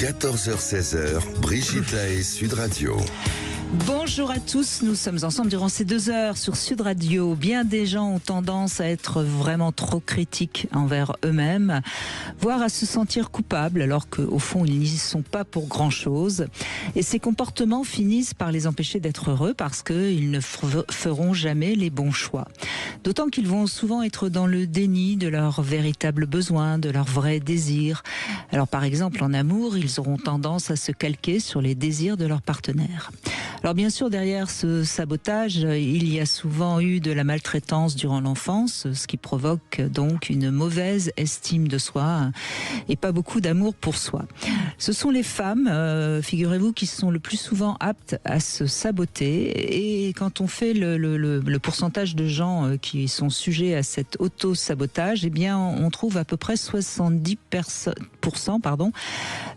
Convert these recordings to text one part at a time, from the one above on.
14h-16h, Brigitte Lahaie, Sud Radio. Bonjour à tous, nous sommes ensemble durant ces 2 heures sur Sud Radio. Bien des gens ont tendance à être vraiment trop critiques envers eux-mêmes, voire à se sentir coupables alors qu'au fond ils n'y sont pas pour grand-chose. Et ces comportements finissent par les empêcher d'être heureux parce qu'ils ne feront jamais les bons choix. D'autant qu'ils vont souvent être dans le déni de leurs véritables besoins, de leurs vrais désirs. Alors par exemple en amour, ils auront tendance à se calquer sur les désirs de leur partenaire. Alors bien sûr, derrière ce sabotage, il y a souvent eu de la maltraitance durant l'enfance, ce qui provoque donc une mauvaise estime de soi et pas beaucoup d'amour pour soi. Ce sont les femmes, figurez-vous, qui sont le plus souvent aptes à se saboter. Et quand on fait le pourcentage de gens qui sont sujets à cet auto-sabotage, eh bien on trouve à peu près 70%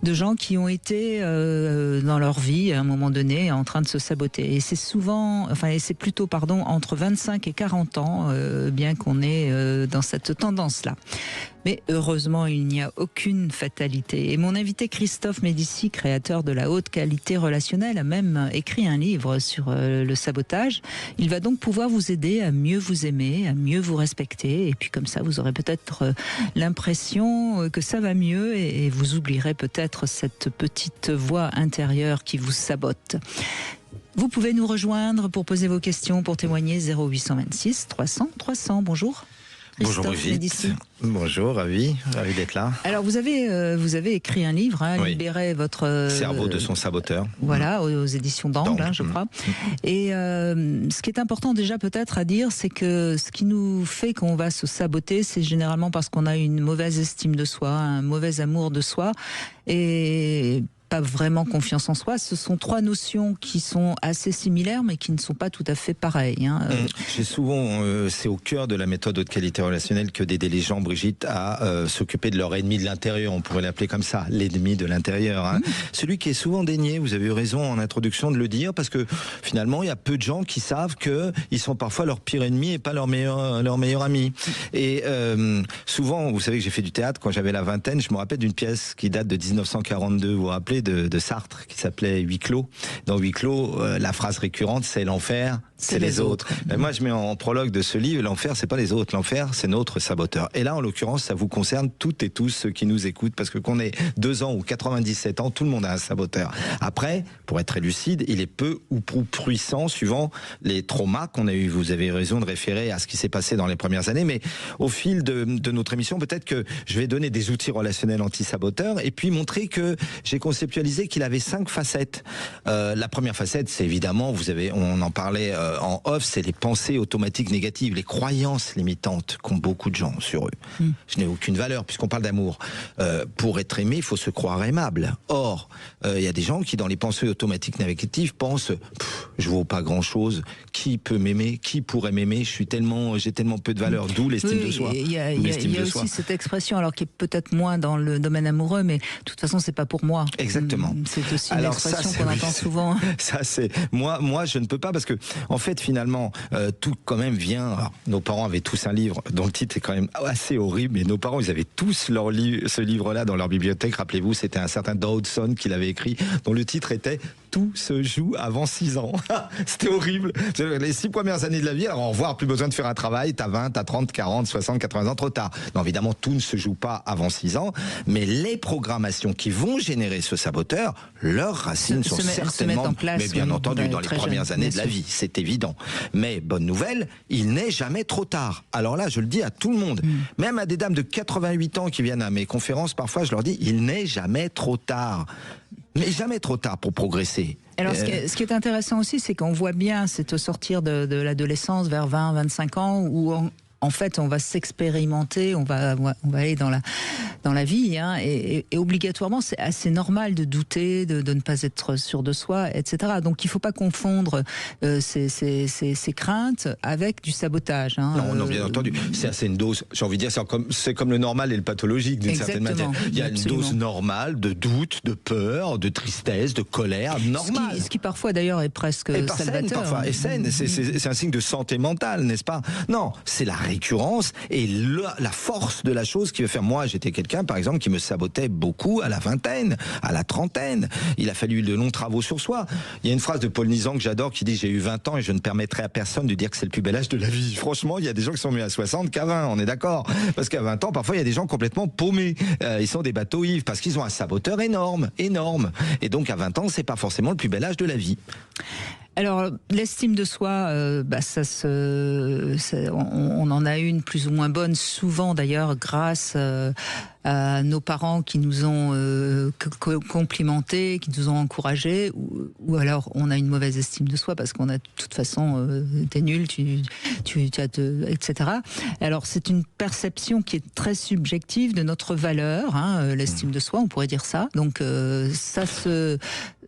de gens qui ont été dans leur vie à un moment donné en train de se saboter. Et c'est plutôt entre 25 et 40 ans, bien qu'on est dans cette tendance-là. Mais heureusement, il n'y a aucune fatalité. Et mon invité Christophe Médici, créateur de la haute qualité relationnelle, a même écrit un livre sur le sabotage. Il va donc pouvoir vous aider à mieux vous aimer, à mieux vous respecter. Et puis comme ça, vous aurez peut-être l'impression que ça va mieux et vous oublierez peut-être cette petite voix intérieure qui vous sabote. Vous pouvez nous rejoindre pour poser vos questions, pour témoigner 0826 300 300. Bonjour. Bonjour Brigitte. Bonjour, ravi d'être là. Alors vous avez écrit un livre, oui. Libérer votre cerveau de son saboteur. Voilà, aux éditions d'Angle, je crois. Et ce qui est important déjà peut-être à dire, c'est que ce qui nous fait qu'on va se saboter, c'est généralement parce qu'on a une mauvaise estime de soi, un mauvais amour de soi, et pas vraiment confiance en soi. Ce sont 3 notions qui sont assez similaires mais qui ne sont pas tout à fait pareilles. J'ai souvent, c'est au cœur de la méthode haute qualité relationnelle que d'aider les gens, Brigitte, à s'occuper de leur ennemi de l'intérieur. On pourrait l'appeler comme ça, l'ennemi de l'intérieur. Celui qui est souvent dénié, vous avez eu raison en introduction de le dire, parce que finalement il y a peu de gens qui savent qu'ils sont parfois leur pire ennemi et pas leur meilleur ami. Et souvent, vous savez que j'ai fait du théâtre quand j'avais la vingtaine, je me rappelle d'une pièce qui date de 1942, vous vous rappelez, de Sartre, qui s'appelait Huis clos. Dans Huis clos, la phrase récurrente, c'est l'enfer, c'est les autres. Moi, je mets en prologue de ce livre, l'enfer, c'est pas les autres, l'enfer, c'est notre saboteur. Et là, en l'occurrence, ça vous concerne toutes et tous ceux qui nous écoutent, parce que qu'on ait 2 ans ou 97 ans, tout le monde a un saboteur. Après, pour être très lucide, il est peu ou prou puissant, suivant les traumas qu'on a eu. Vous avez raison de référer à ce qui s'est passé dans les premières années, mais au fil de notre émission, peut-être que je vais donner des outils relationnels anti-saboteurs, et puis montrer que j'ai conceptualisé qu'il avait 5 facettes. La première facette, c'est évidemment, on en parlait en off, c'est les pensées automatiques négatives, les croyances limitantes qu'ont beaucoup de gens sur eux. Je n'ai aucune valeur, puisqu'on parle d'amour. Pour être aimé, il faut se croire aimable. Or, il y a des gens qui, dans les pensées automatiques négatives, pensent « je vaux pas grand-chose, qui peut m'aimer, qui pourrait m'aimer, j'ai tellement peu de valeur », d'où l'estime de soi. Il y a aussi cette expression, alors qui est peut-être moins dans le domaine amoureux, mais de toute façon, c'est pas pour moi. Exactement. C'est aussi une expression qu'on entend souvent. Ça, c'est moi, je ne peux pas, parce que en fait, finalement, tout quand même vient. Alors, nos parents avaient tous un livre dont le titre est quand même assez horrible, mais nos parents, ils avaient tous ce livre-là dans leur bibliothèque. Rappelez-vous, c'était un certain Dodson qui l'avait écrit, dont le titre était Tout se joue avant 6 ans. C'était horrible. Les 6 premières années de la vie, alors au revoir, plus besoin de faire un travail, t'as 20, t'as 30, 40, 60, 80 ans, trop tard. Non, évidemment, tout ne se joue pas avant 6 ans, mais les programmations qui vont générer ce saboteur, leurs racines sont certainement, en place, mais bien entendu, dans les premières années de la vie, c'est évident. Mais bonne nouvelle, il n'est jamais trop tard. Alors là, je le dis à tout le monde, même à des dames de 88 ans qui viennent à mes conférences, parfois je leur dis, il n'est jamais trop tard. Mais jamais trop tard pour progresser. Alors, ce qui est intéressant aussi, c'est qu'on voit bien, c'est au sortir de l'adolescence vers 20, 25 ans, où en fait, on va s'expérimenter, on va aller dans la vie, et obligatoirement, c'est assez normal de douter, de ne pas être sûr de soi, etc. Donc, il ne faut pas confondre ces craintes avec du sabotage. Non, bien entendu. C'est une dose, j'ai envie de dire, c'est comme le normal et le pathologique, d'une certaine manière. Il y a une dose normale de doute, de peur, de tristesse, de colère, normale. Ce qui parfois, d'ailleurs, est presque salvateur. Et saine. C'est un signe de santé mentale, n'est-ce pas? Non, c'est la récurrence et la force de la chose qui veut faire. Moi, j'étais quelqu'un, par exemple, qui me sabotait beaucoup à la vingtaine, à la trentaine. Il a fallu de longs travaux sur soi. Il y a une phrase de Paul Nizan que j'adore qui dit « J'ai eu 20 ans et je ne permettrai à personne de dire que c'est le plus bel âge de la vie ». Franchement, il y a des gens qui sont mieux à 60 qu'à 20, on est d'accord. Parce qu'à 20 ans, parfois, il y a des gens complètement paumés. Ils sont des bateaux ivres parce qu'ils ont un saboteur énorme. Et donc, à 20 ans, c'est pas forcément le plus bel âge de la vie. Alors, l'estime de soi, on en a une plus ou moins bonne, souvent d'ailleurs grâce à nos parents qui nous ont complimentés, qui nous ont encouragés, ou alors on a une mauvaise estime de soi parce qu'on a de toute façon t'es nul, etc. Alors c'est une perception qui est très subjective de notre valeur, l'estime de soi, on pourrait dire ça. Donc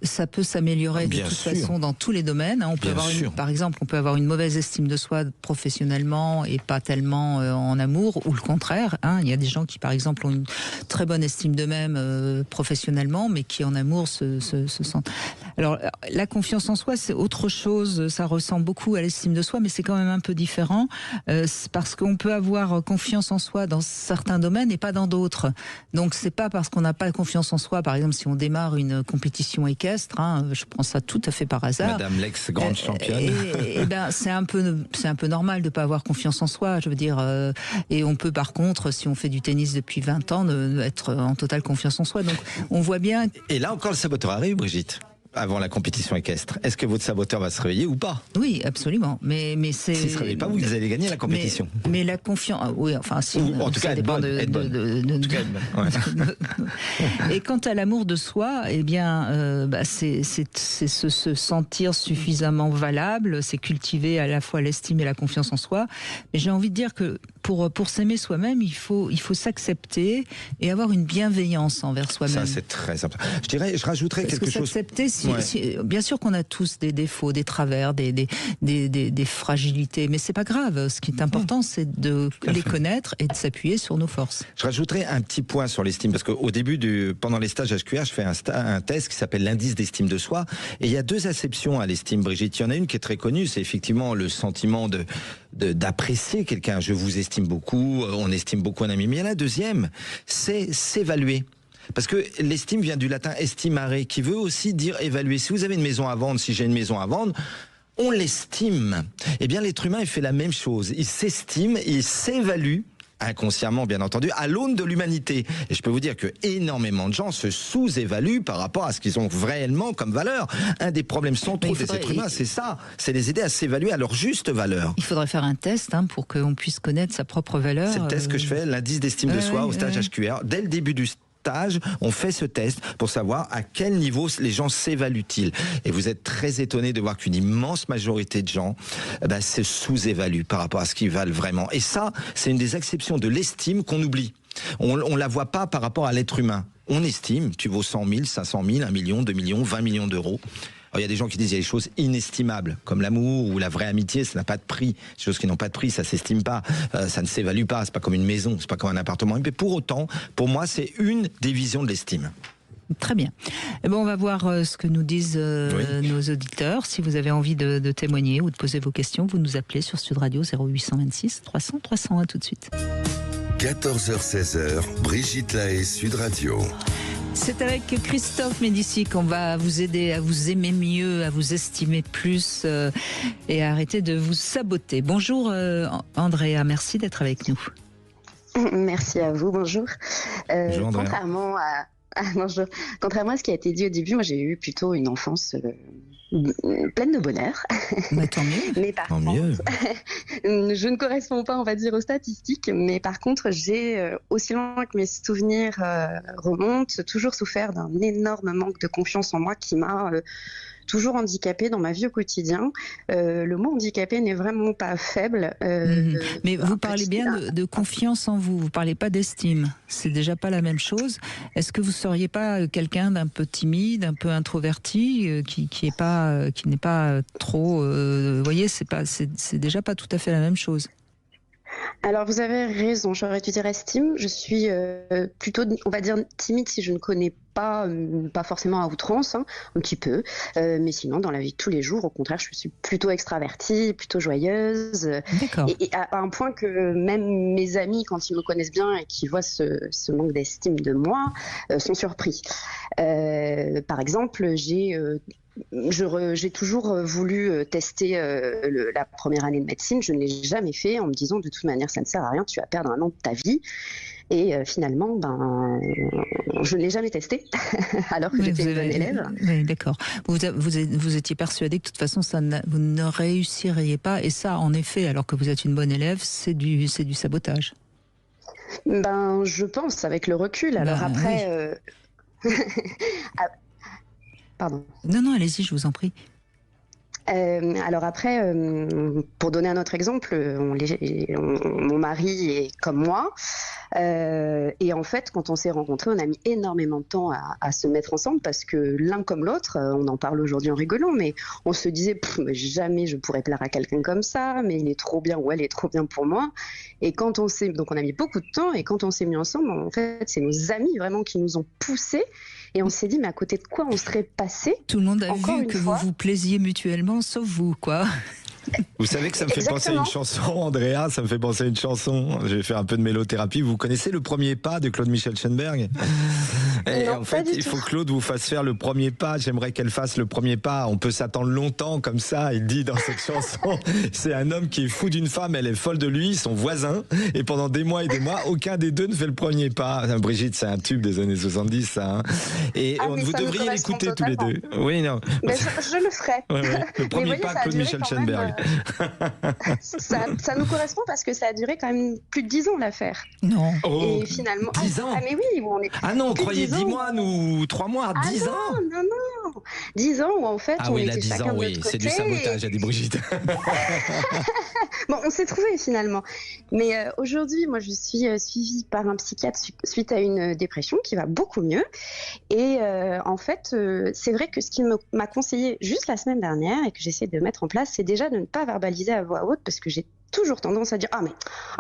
ça peut s'améliorer de toute façon dans tous les domaines. On peut par exemple, on peut avoir une mauvaise estime de soi professionnellement et pas tellement en amour, ou le contraire. Il y a des gens qui, par exemple, ont une très bonne estime d'eux-mêmes professionnellement, mais qui en amour se sentent. Alors, la confiance en soi, c'est autre chose. Ça ressemble beaucoup à l'estime de soi, mais c'est quand même un peu différent, parce qu'on peut avoir confiance en soi dans certains domaines et pas dans d'autres. Donc, c'est pas parce qu'on n'a pas confiance en soi, par exemple, si on démarre une compétition équestre, je prends ça tout à fait par hasard. Madame l'ex-grande championne. Et ben, c'est un peu normal de pas avoir confiance en soi, je veux dire. Et on peut, par contre, si on fait du tennis depuis 20 ans, être en totale confiance en soi. Donc, on voit bien. Et là encore, le saboteur arrive, Brigitte, avant la compétition équestre. Est-ce que votre saboteur va se réveiller ou pas? Oui, absolument. Mais c'est. S'il ne se réveille pas, vous allez gagner la compétition. Mais la confiance, oui, enfin, si. Ou, en tout cas, ça dépend être bonne. En tout cas, Et quant à l'amour de soi, eh bien, c'est se sentir suffisamment valable, c'est cultiver à la fois l'estime et la confiance en soi. Mais j'ai envie de dire que pour s'aimer soi-même, il faut s'accepter et avoir une bienveillance envers soi-même. Ça, c'est très important. Je rajouterais quelque chose. S'accepter, bien sûr qu'on a tous des défauts, des travers, des fragilités, mais c'est pas grave. Ce qui est important, c'est de les connaître et de s'appuyer sur nos forces. Je rajouterais un petit point sur l'estime, parce qu'au début, pendant les stages HQR, je fais un test qui s'appelle l'indice d'estime de soi, et il y a deux acceptions à l'estime, Brigitte. Il y en a une qui est très connue, c'est effectivement le sentiment d'apprécier quelqu'un. Je vous estime beaucoup, on estime beaucoup un ami. Mais il y en a un deuxième, c'est s'évaluer. Parce que l'estime vient du latin estimare, qui veut aussi dire évaluer. Si vous avez une maison à vendre, si j'ai une maison à vendre, on l'estime. Eh bien, l'être humain, il fait la même chose. Il s'estime, il s'évalue, inconsciemment bien entendu, à l'aune de l'humanité. Et je peux vous dire que énormément de gens se sous-évaluent par rapport à ce qu'ils ont réellement comme valeur. Un des problèmes centraux des êtres humains, c'est ça, c'est les aider à s'évaluer à leur juste valeur. Il faudrait faire un test pour qu'on puisse connaître sa propre valeur. C'est le test que je fais, l'indice d'estime de soi au stage HQR. Dès le début du stage, on fait ce test pour savoir à quel niveau les gens s'évaluent-ils. Et vous êtes très étonné de voir qu'une immense majorité de gens se sous-évaluent par rapport à ce qu'ils valent vraiment. Et ça, c'est une des exceptions de l'estime qu'on oublie. On la voit pas par rapport à l'être humain. On estime, tu vaux 100 000, 500 000, 1 million, 2 millions, 20 millions d'euros. Alors, il y a des gens qui disent qu'il y a des choses inestimables, comme l'amour ou la vraie amitié, ça n'a pas de prix. Des choses qui n'ont pas de prix, ça s'estime pas, ça ne s'évalue pas, c'est pas comme une maison, c'est pas comme un appartement. Mais pour autant, pour moi, c'est une des visions de l'estime. Très bien. On va voir ce que nous disent nos auditeurs. Si vous avez envie de témoigner ou de poser vos questions, vous nous appelez sur Sud Radio 0826 300 301 tout de suite. 14h-16h, Brigitte Lahaie, Sud Radio. C'est avec Christophe Médicis qu'on va vous aider à vous aimer mieux, à vous estimer plus et à arrêter de vous saboter. Bonjour Andrea, merci d'être avec nous. Merci à vous, bonjour. Bonjour Andrea. Contrairement à ce qui a été dit au début, moi j'ai eu plutôt une enfance pleine de bonheur. Tant mieux. Mais par contre, je ne corresponds pas, on va dire, aux statistiques, mais par contre, j'ai, aussi loin que mes souvenirs remontent, toujours souffert d'un énorme manque de confiance en moi qui m'a toujours handicapée dans ma vie au quotidien. Le mot handicapé n'est vraiment pas faible. Mais vous parlez bien de confiance en vous, vous parlez pas d'estime. C'est déjà pas la même chose. Est-ce que vous seriez pas quelqu'un d'un peu timide, un peu introverti, qui n'est pas trop, vous voyez, c'est déjà pas tout à fait la même chose. Alors, vous avez raison, j'aurais dû dire estime. Je suis plutôt, on va dire, timide si je ne connais pas forcément à outrance, hein, un petit peu. Mais sinon, dans la vie de tous les jours, au contraire, je suis plutôt extravertie, plutôt joyeuse. D'accord. Et à un point que même mes amis, quand ils me connaissent bien et qui voient ce manque d'estime de moi, sont surpris. Par exemple, j'ai toujours voulu tester la première année de médecine. Je ne l'ai jamais fait en me disant de toute manière ça ne sert à rien, tu vas perdre un an de ta vie. Et finalement, je ne l'ai jamais testé, alors que j'étais une bonne élève. Oui, d'accord. Vous étiez persuadé que de toute façon, vous ne réussiriez pas. Et ça, en effet, alors que vous êtes une bonne élève, c'est du sabotage. Je pense, avec le recul. Alors après... Oui. Pardon. Non, allez-y, je vous en prie. Alors après, pour donner un autre exemple, mon mari est comme moi. Et en fait, quand on s'est rencontrés, on a mis énormément de temps à se mettre ensemble parce que l'un comme l'autre, on en parle aujourd'hui en rigolant, mais on se disait mais jamais je pourrais plaire à quelqu'un comme ça, mais il est trop bien ou elle est trop bien pour moi. Et donc on a mis beaucoup de temps et quand on s'est mis ensemble, en fait, c'est nos amis vraiment qui nous ont poussés. Et on s'est dit, mais à côté de quoi on serait passé? Tout le monde a vu que vous vous plaisiez mutuellement, sauf vous, quoi. Vous savez que ça me fait penser à une chanson, Andrea, ça me fait penser à une chanson. Je vais faire un peu de mélothérapie. Vous connaissez Le Premier Pas de Claude Michel Schoenberg? Et non, en fait, il faut que Claude vous fasse faire le premier pas. J'aimerais qu'elle fasse le premier pas. On peut s'attendre longtemps comme ça. Il dit dans cette chanson, c'est un homme qui est fou d'une femme, elle est folle de lui, son voisin. Et pendant des mois et des mois, aucun des deux ne fait le premier pas. Brigitte, c'est un tube des années 70, ça. Hein. Et vous devriez l'écouter tous les deux. Oui, non. Mais je le ferai. Ouais. Le premier pas, Claude Michel Schoenberg. Ça nous correspond parce que ça a duré quand même plus de 10 ans l'affaire. Non. Et finalement, 10 ans. Ah mais oui, on est. Ah non, on croyait 10 mois, nous 3 mois, 10 ans. Non. 10 ans où en fait on était chacun de notre côté. C'est du sabotage, a dit Brigitte. Bon, on s'est trouvés finalement. Mais aujourd'hui, moi je suis suivie par un psychiatre suite à une dépression qui va beaucoup mieux. Et en fait, c'est vrai que ce qu'il m'a conseillé juste la semaine dernière et que j'essaie de mettre en place, c'est déjà de ne pas verbaliser à voix haute parce que j'ai toujours tendance à dire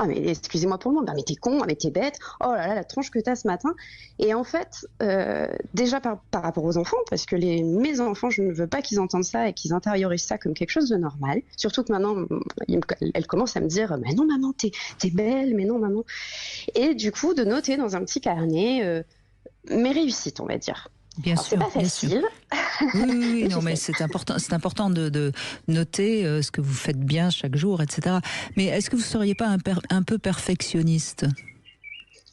mais excusez-moi pour le monde, mais t'es con, mais t'es bête, oh là là la tronche que t'as ce matin. Et en fait déjà par rapport aux enfants, parce que mes enfants, je ne veux pas qu'ils entendent ça et qu'ils intériorisent ça comme quelque chose de normal, surtout que maintenant elle commence à me dire mais non maman t'es belle, mais non maman. Et du coup de noter dans un petit carnet mes réussites, on va dire. Bien sûr, c'est pas facile. Oui, non, mais c'est important de noter ce que vous faites bien chaque jour, etc. Mais est-ce que vous ne seriez pas un peu perfectionniste ?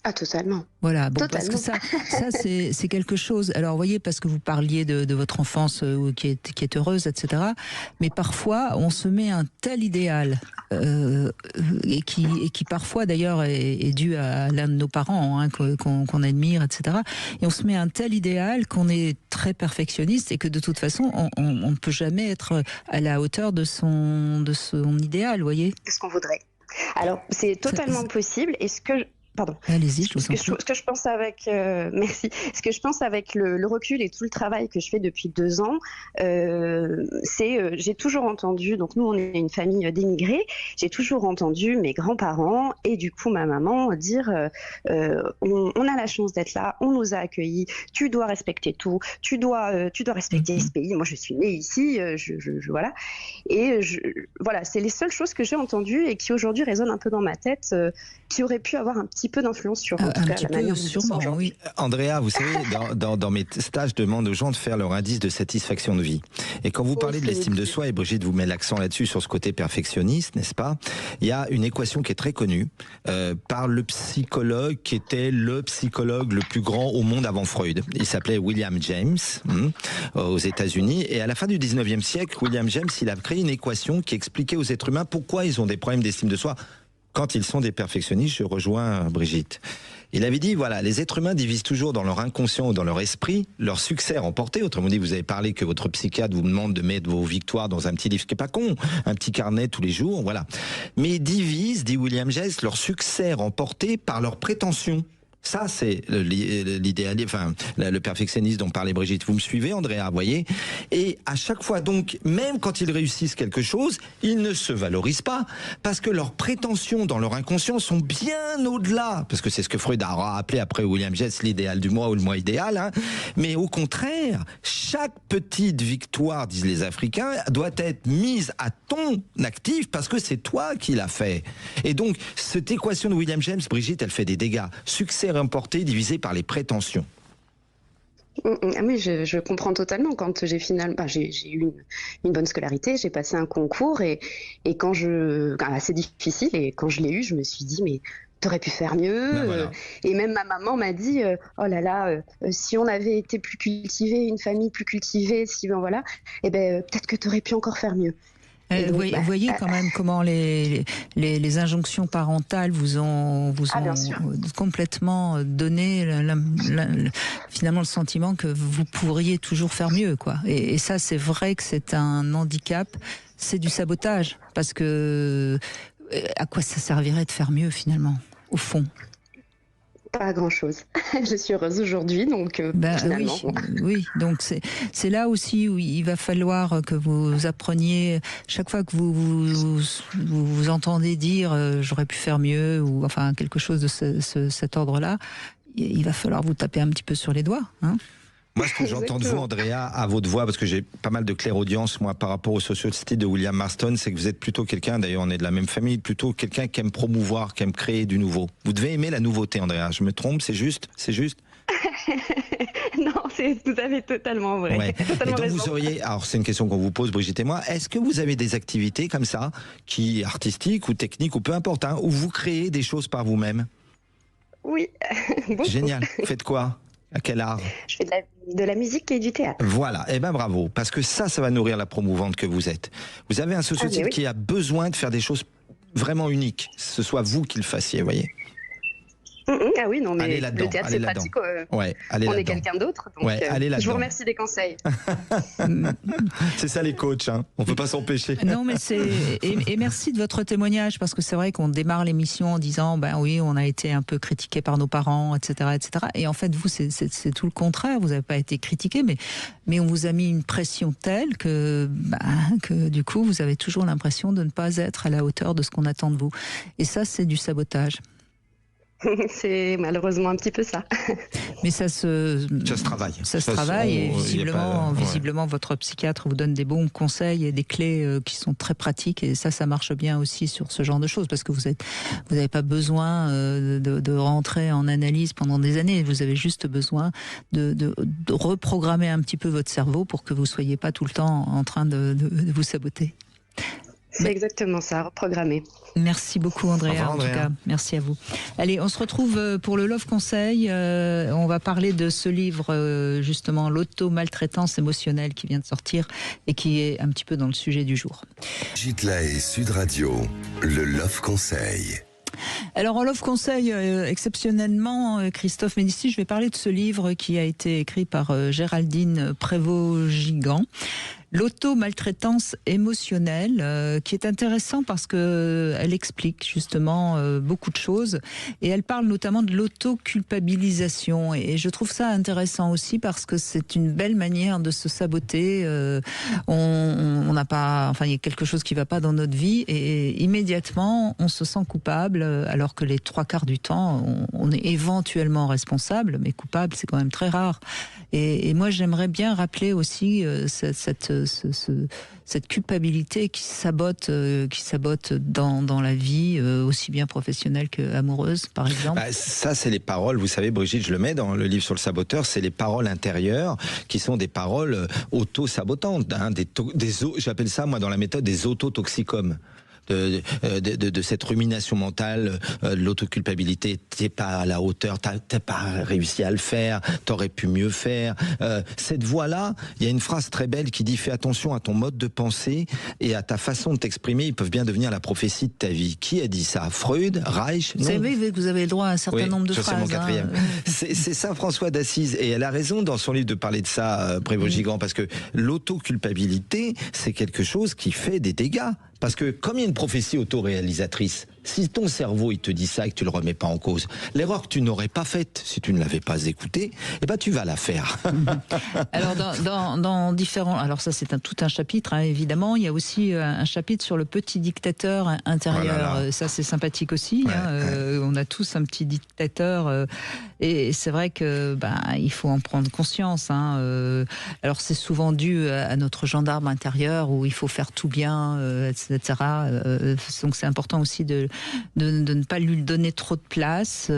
Ah, totalement. Voilà, bon, totalement. parce que ça c'est quelque chose. Alors, vous voyez, parce que vous parliez de votre enfance qui est heureuse, etc. Mais parfois, on se met un tel idéal et qui parfois, d'ailleurs, est dû à l'un de nos parents qu'on admire, etc. Et on se met un tel idéal qu'on est très perfectionniste et que de toute façon, on ne peut jamais être à la hauteur de son idéal, vous voyez. C'est ce qu'on voudrait. Alors, c'est totalement possible. Et Pardon. Allez-y, je vous en prie. Ce que je pense avec, merci. Ce que je pense avec le recul et tout le travail que je fais depuis 2 ans, j'ai toujours entendu. Donc nous, on est une famille d'émigrés. J'ai toujours entendu mes grands-parents et du coup ma maman dire on a la chance d'être là, on nous a accueillis. Tu dois respecter tout. Tu dois respecter ce pays. Moi, je suis née ici. Voilà. Et voilà, c'est les seules choses que j'ai entendues et qui aujourd'hui résonnent un peu dans ma tête, qui auraient pu avoir un petit peu d'influence sur en tout cas, la manière sûrement, oui. Andrea, vous savez, dans mes stages, je demande aux gens de faire leur indice de satisfaction de vie. Et quand vous parlez de l'estime de soi, et Brigitte vous met l'accent là-dessus, sur ce côté perfectionniste, n'est-ce pas? Il y a une équation qui est très connue par le psychologue qui était le psychologue le plus grand au monde avant Freud. Il s'appelait William James, aux États-Unis. Et à la fin du 19e siècle, William James, il a créé une équation qui expliquait aux êtres humains pourquoi ils ont des problèmes d'estime de soi. Quand ils sont des perfectionnistes, je rejoins Brigitte. Il avait dit, voilà, les êtres humains divisent toujours dans leur inconscient ou dans leur esprit leur succès remporté. Autrement dit, vous avez parlé que votre psychiatre vous demande de mettre vos victoires dans un petit livre, ce qui n'est pas con, un petit carnet tous les jours, voilà. Mais ils divisent, dit William James, leur succès remporté par leurs prétentions. Ça, c'est l'idéal, enfin, le perfectionnisme dont parlait Brigitte. Vous me suivez, Andrea, voyez? Et à chaque fois, donc, même quand ils réussissent quelque chose, ils ne se valorisent pas parce que leurs prétentions dans leur inconscient sont bien au-delà. Parce que c'est ce que Freud a appelé après William James l'idéal du moi ou le moi idéal. Hein. Mais au contraire, chaque petite victoire, disent les Africains, doit être mise à ton actif parce que c'est toi qui l'as fait. Et donc, cette équation de William James, Brigitte, elle fait des dégâts. Succès remporté divisé par les prétentions. Ah oui, je comprends totalement. Quand j'ai j'ai eu une bonne scolarité, j'ai passé un concours et quand assez difficile, et quand je l'ai eu, je me suis dit mais t'aurais pu faire mieux. Ben voilà. Et même ma maman m'a dit oh là là, si on avait été plus cultivé, une famille plus cultivée, si ben voilà, et ben peut-être que t'aurais pu encore faire mieux. Donc, vous voyez quand même comment les injonctions parentales vous ont complètement donné finalement le sentiment que vous pourriez toujours faire mieux, quoi. Et ça, c'est vrai que c'est un handicap, c'est du sabotage, parce que à quoi ça servirait de faire mieux finalement, au fond? Pas grand-chose. Je suis heureuse aujourd'hui, donc finalement. Oui, donc c'est là aussi où il va falloir que vous appreniez, chaque fois que vous entendez dire j'aurais pu faire mieux, ou enfin quelque chose de cet ordre-là, il va falloir vous taper un petit peu sur les doigts, hein. Moi, ce que j'entends de vous, Andrea, à votre voix, parce que j'ai pas mal de clairaudience, moi, par rapport au sociostyle de William Marston, c'est que vous êtes plutôt quelqu'un, d'ailleurs, on est de la même famille, plutôt quelqu'un qui aime promouvoir, qui aime créer du nouveau. Vous devez aimer la nouveauté, Andrea. Je me trompe, c'est juste? Non, vous avez totalement vrai. Ouais. Totalement et donc raison. vous auriez, alors c'est une question qu'on vous pose, Brigitte et moi, est-ce que vous avez des activités comme ça, qui artistiques ou techniques ou peu importe, hein, où vous créez des choses par vous-même? Oui. Beaucoup. Génial. Faites quoi? À quel art? Je fais de la musique et du théâtre. Voilà, eh ben bravo, parce que ça va nourrir la promouvante que vous êtes. Vous avez un sociotype qui a besoin de faire des choses vraiment uniques, ce soit vous qui le fassiez, vous voyez. Ah oui, non, mais le théâtre, c'est pratique. On est quelqu'un d'autre, donc je vous remercie des conseils. C'est ça les coachs, hein. On ne peut pas s'empêcher. Non, mais et merci de votre témoignage, parce que c'est vrai qu'on démarre l'émission en disant, ben oui, on a été un peu critiqué par nos parents, etc., etc. Et en fait, vous, c'est tout le contraire. Vous n'avez pas été critiqué, mais on vous a mis une pression telle que du coup, vous avez toujours l'impression de ne pas être à la hauteur de ce qu'on attend de vous. Et ça, c'est du sabotage. C'est malheureusement un petit peu ça. Mais ça se travaille. Ça se travaille, et visiblement, votre psychiatre vous donne des bons conseils et des clés qui sont très pratiques, et ça marche bien aussi sur ce genre de choses, parce que vous n'avez pas besoin de rentrer en analyse pendant des années. Vous avez juste besoin de reprogrammer un petit peu votre cerveau pour que vous soyez pas tout le temps en train de vous saboter. C'est exactement ça, reprogrammer. Merci beaucoup, Andrea. Au revoir, Andrea. En tout cas, merci à vous. Allez, on se retrouve pour le Love Conseil. On va parler de ce livre, justement, l'auto-maltraitance émotionnelle, qui vient de sortir et qui est un petit peu dans le sujet du jour. Gitla et Sud Radio, le Love Conseil. Alors en Love Conseil, exceptionnellement, Christophe Médicis, je vais parler de ce livre qui a été écrit par Géraldine Prévost-Gigant. L'auto-maltraitance émotionnelle, qui est intéressant parce que elle explique justement beaucoup de choses, et elle parle notamment de l'auto-culpabilisation, et je trouve ça intéressant aussi parce que c'est une belle manière de se saboter. On n'a pas, enfin il y a quelque chose qui va pas dans notre vie, et immédiatement on se sent coupable, alors que les 3/4 du temps on est éventuellement responsable, mais coupable c'est quand même très rare. Et moi j'aimerais bien rappeler aussi cette culpabilité qui sabote dans la vie, aussi bien professionnelle qu'amoureuse, par exemple. Ça, c'est les paroles, vous savez, Brigitte, je le mets dans le livre sur le saboteur, c'est les paroles intérieures qui sont des paroles auto-sabotantes, hein, j'appelle ça, moi, dans la méthode, des autotoxicums. De cette rumination mentale, l'autoculpabilité, t'es pas à la hauteur, t'as pas réussi à le faire, t'aurais pu mieux faire. Cette voix-là, il y a une phrase très belle qui dit: fais attention à ton mode de pensée et à ta façon de t'exprimer, ils peuvent bien devenir la prophétie de ta vie. Qui a dit ça? Freud? Reich? Vous savez que vous avez le droit à un certain nombre de phrases. C'est mon quatrième. C'est Saint-François d'Assise, et elle a raison dans son livre de parler de ça, Prévost-Gigant, parce que l'autoculpabilité, c'est quelque chose qui fait des dégâts. Parce que comme il y a une prophétie autoréalisatrice, Si ton cerveau il te dit ça et que tu le remets pas en cause, l'erreur que tu n'aurais pas faite si tu ne l'avais pas écouté, eh ben tu vas la faire. Alors dans différents, alors ça c'est tout un chapitre évidemment. Il y a aussi un chapitre sur le petit dictateur intérieur. Oh ça c'est sympathique aussi. On a tous un petit dictateur et c'est vrai que il faut en prendre conscience. Alors c'est souvent dû à notre gendarme intérieur où il faut faire tout bien, etc. Donc c'est important aussi de ne pas lui donner trop de place.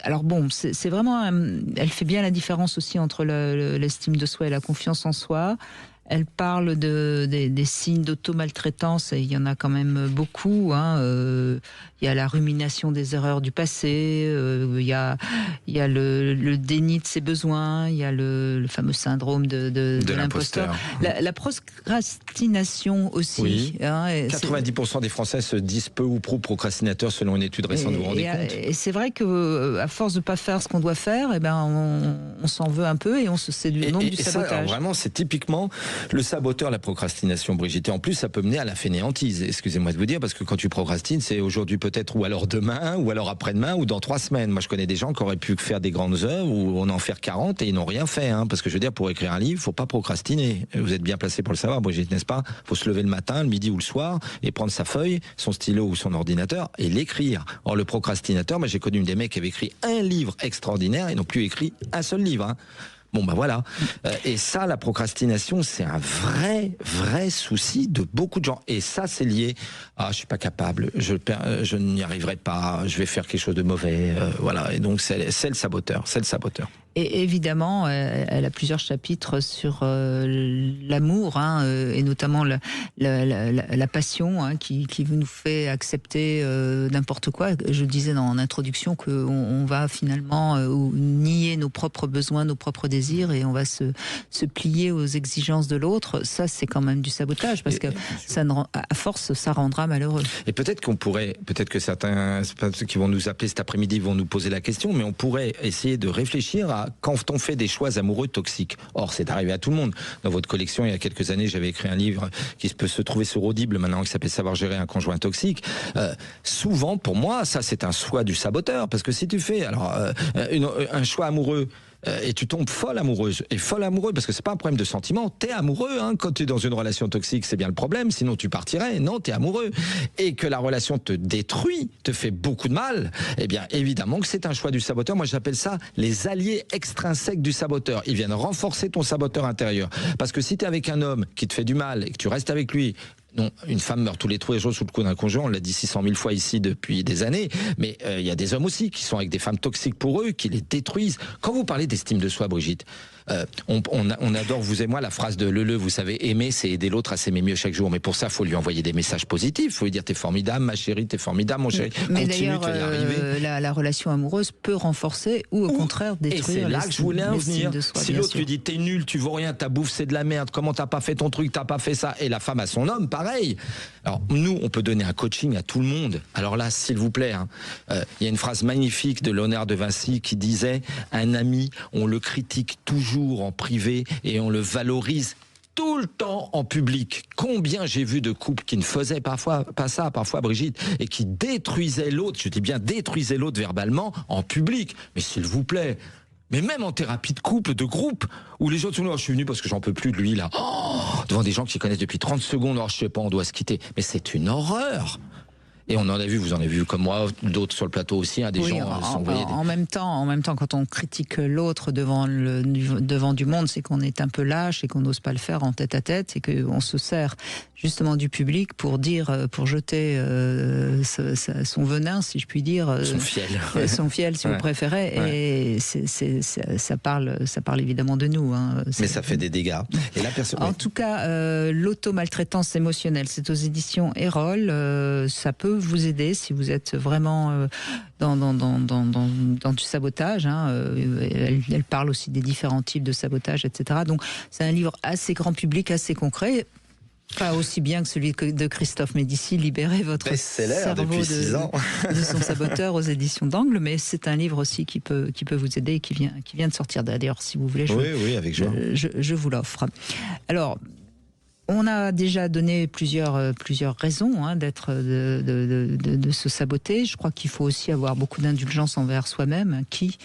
Alors bon, c'est vraiment, elle fait bien la différence aussi entre l'estime de soi et la confiance en soi. Elle parle des signes d'auto-maltraitance, et il y en a quand même beaucoup. Il y a la rumination des erreurs du passé, il y a le déni de ses besoins, il y a le fameux syndrome de l'imposteur. La procrastination aussi. Oui. 90% des Français se disent peu ou prou procrastinateurs selon une étude récente, vous vous rendez compte ? Et c'est vrai que à force de pas faire ce qu'on doit faire, on s'en veut un peu et c'est du sabotage. Ça, vraiment, c'est typiquement le saboteur, la procrastination, Brigitte. Et en plus, ça peut mener à la fainéantise. Excusez-moi de vous dire, parce que quand tu procrastines, c'est aujourd'hui peut-être, ou alors demain, ou alors après-demain, ou dans 3 semaines. Moi, je connais des gens qui auraient pu faire des grandes œuvres, ou on en faire 40 et ils n'ont rien fait. Parce que je veux dire, pour écrire un livre, faut pas procrastiner. Vous êtes bien placé pour le savoir, Brigitte, n'est-ce pas ? Faut se lever le matin, le midi ou le soir, et prendre sa feuille, son stylo ou son ordinateur, et l'écrire. Or, le procrastinateur, j'ai connu des mecs qui avaient écrit un livre extraordinaire et n'ont plus écrit un seul livre. Bon, voilà. Et ça, la procrastination, c'est un vrai souci de beaucoup de gens. Et ça, c'est lié à je suis pas capable, je n'y arriverai pas, je vais faire quelque chose de mauvais. Voilà. Et donc, c'est le saboteur. Et évidemment, elle a plusieurs chapitres sur l'amour, et notamment la passion, qui nous fait accepter n'importe quoi. Je disais dans l'introduction qu'on va finalement nier nos propres besoins, nos propres désirs, et on va se plier aux exigences de l'autre. Ça, c'est quand même du sabotage, parce que à force, ça rendra malheureux. Et peut-être que certains qui vont nous appeler cet après-midi vont nous poser la question, mais on pourrait essayer de réfléchir à quand on fait des choix amoureux toxiques. Or, c'est arrivé à tout le monde. Dans votre collection, il y a quelques années, j'avais écrit un livre qui peut se trouver sur Audible maintenant, qui s'appelle Savoir gérer un conjoint toxique. Souvent, pour moi, ça, c'est un choix du saboteur, parce que si tu fais un choix amoureux, et tu tombes folle amoureuse, parce que c'est pas un problème de sentiment, t'es amoureux, quand tu es dans une relation toxique, c'est bien le problème, sinon tu partirais, non, t'es amoureux, et que la relation te détruit, te fait beaucoup de mal, eh bien évidemment que c'est un choix du saboteur. Moi j'appelle ça les alliés extrinsèques du saboteur. Ils viennent renforcer ton saboteur intérieur, parce que si t'es avec un homme qui te fait du mal et que tu restes avec lui, non, une femme meurt tous les jours sous le coup d'un conjoint, on l'a dit 600 000 fois ici depuis des années, mais il y a des hommes aussi qui sont avec des femmes toxiques pour eux, qui les détruisent. Quand vous parlez d'estime de soi, Brigitte, on adore, vous et moi, la phrase de Leleu, vous savez, aimer, c'est aider l'autre à s'aimer mieux chaque jour, mais pour ça, il faut lui envoyer des messages positifs, il faut lui dire t'es formidable, ma chérie, t'es formidable, mon chéri, mais continue, tu vas y arriver. La relation amoureuse peut renforcer ou au contraire détruire. Et c'est là que je voulais en venir. Soi, si l'autre lui dit t'es nul, tu vaux rien, ta bouffe c'est de la merde, comment t'as pas fait ton truc, t'as pas fait ça, et la femme à son homme, pareil. Alors nous, on peut donner un coaching à tout le monde. Alors là, s'il vous plaît, y a une phrase magnifique de Léonard de Vinci qui disait « Un ami, on le critique toujours en privé et on le valorise tout le temps en public. » Combien j'ai vu de couples qui ne faisaient parfois pas ça, parfois Brigitte, et qui détruisaient l'autre, je dis bien détruisaient l'autre verbalement en public. Mais s'il vous plaît, mais même en thérapie de couple, de groupe, où les gens sont là, je suis venu parce que j'en peux plus de lui là, devant des gens qui connaissent depuis 30 secondes, alors je sais pas, on doit se quitter. Mais c'est une horreur. Et on en a vu, vous en avez vu comme moi, d'autres sur le plateau aussi, des gens s'envoyaient. En même temps, quand on critique l'autre devant du monde, c'est qu'on est un peu lâche et qu'on n'ose pas le faire en tête à tête, et qu'on se sert justement du public pour jeter son venin, si je puis dire, son fiel, si vous préférez. Et ça parle évidemment de nous. Mais ça fait des dégâts. Et la personne. En tout cas, l'auto-maltraitance émotionnelle, c'est aux éditions Erol. Ça peut vous aider si vous êtes vraiment dans du sabotage. Elle parle aussi des différents types de sabotage, etc. Donc c'est un livre assez grand public, assez concret. Pas aussi bien que celui de Christophe Médicis, Libérez votre cerveau de son saboteur aux éditions d'Angle, mais c'est un livre aussi qui peut vous aider et qui vient de sortir. D'ailleurs, si vous voulez, oui, avec joie. Je vous l'offre. Alors, On a déjà donné plusieurs raisons d'être de se saboter. Je crois qu'il faut aussi avoir beaucoup d'indulgence envers soi-même. Qui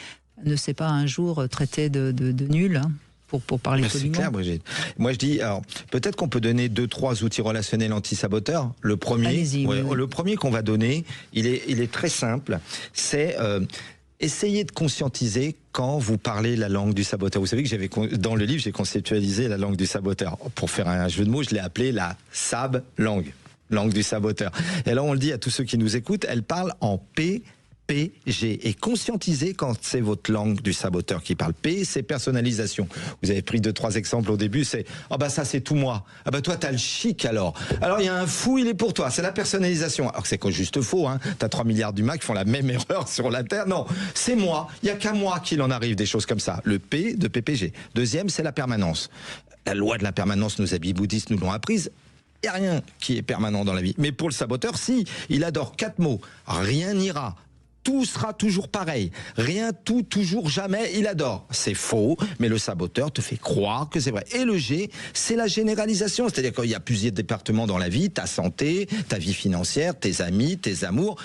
ne s'est pas un jour traité de nul pour parler poliment. C'est clair, Brigitte. Moi, je dis, alors, peut-être qu'on peut donner 2-3 outils relationnels anti-saboteurs. Le premier, le premier qu'on va donner, il est très simple. C'est essayez de conscientiser quand vous parlez la langue du saboteur. Vous savez que dans le livre, j'ai conceptualisé la langue du saboteur. Pour faire un jeu de mots, je l'ai appelé la sab-langue, langue du saboteur. Et là, on le dit à tous ceux qui nous écoutent, elle parle en PPG. Et conscientiser quand c'est votre langue du saboteur qui parle. P, c'est personnalisation. Vous avez pris 2-3 exemples au début, c'est « Ah bah ça c'est tout moi. Ah bah toi t'as le chic alors. Alors il y a un fou, il est pour toi. » C'est la personnalisation. Alors c'est juste faux, hein. T'as 3 milliards d'humains qui font la même erreur sur la Terre. Non, c'est moi. Il n'y a qu'à moi qu'il en arrive des choses comme ça. Le P de PPG. Deuxième, c'est la permanence. La loi de la permanence, nos habits bouddhistes nous l'ont apprise. Il n'y a rien qui est permanent dans la vie. Mais pour le saboteur, si, il adore 4 mots. Rien n'ira. Tout sera toujours pareil. Rien, tout, toujours, jamais, il adore. C'est faux, mais le saboteur te fait croire que c'est vrai. Et le G, c'est la généralisation. C'est-à-dire qu'il y a plusieurs départements dans la vie, ta santé, ta vie financière, tes amis, tes amours.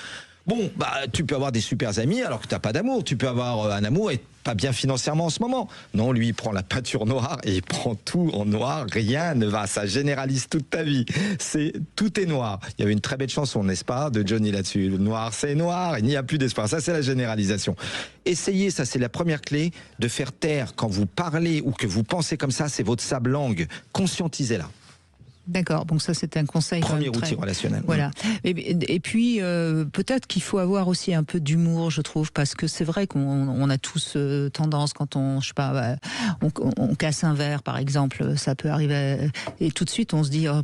Bon, bah, tu peux avoir des super amis alors que t'as pas d'amour. Tu peux avoir un amour et pas bien financièrement en ce moment. Non, lui, il prend la peinture noire et il prend tout en noir. Rien ne va. Ça généralise toute ta vie. Tout est noir. Il y avait une très belle chanson, n'est-ce pas, de Johnny là-dessus. Le noir, c'est noir. Il n'y a plus d'espoir. Ça, c'est la généralisation. Essayez, ça, c'est la première clé, de faire taire quand vous parlez ou que vous pensez comme ça. C'est votre sable-langue. Conscientisez-la. D'accord, donc ça c'est un conseil. Premier outil relationnel. Voilà. Et puis peut-être qu'il faut avoir aussi un peu d'humour, je trouve, parce que c'est vrai qu'on a tous tendance quand je sais pas, on casse un verre par exemple, ça peut arriver et tout de suite on se dit oh,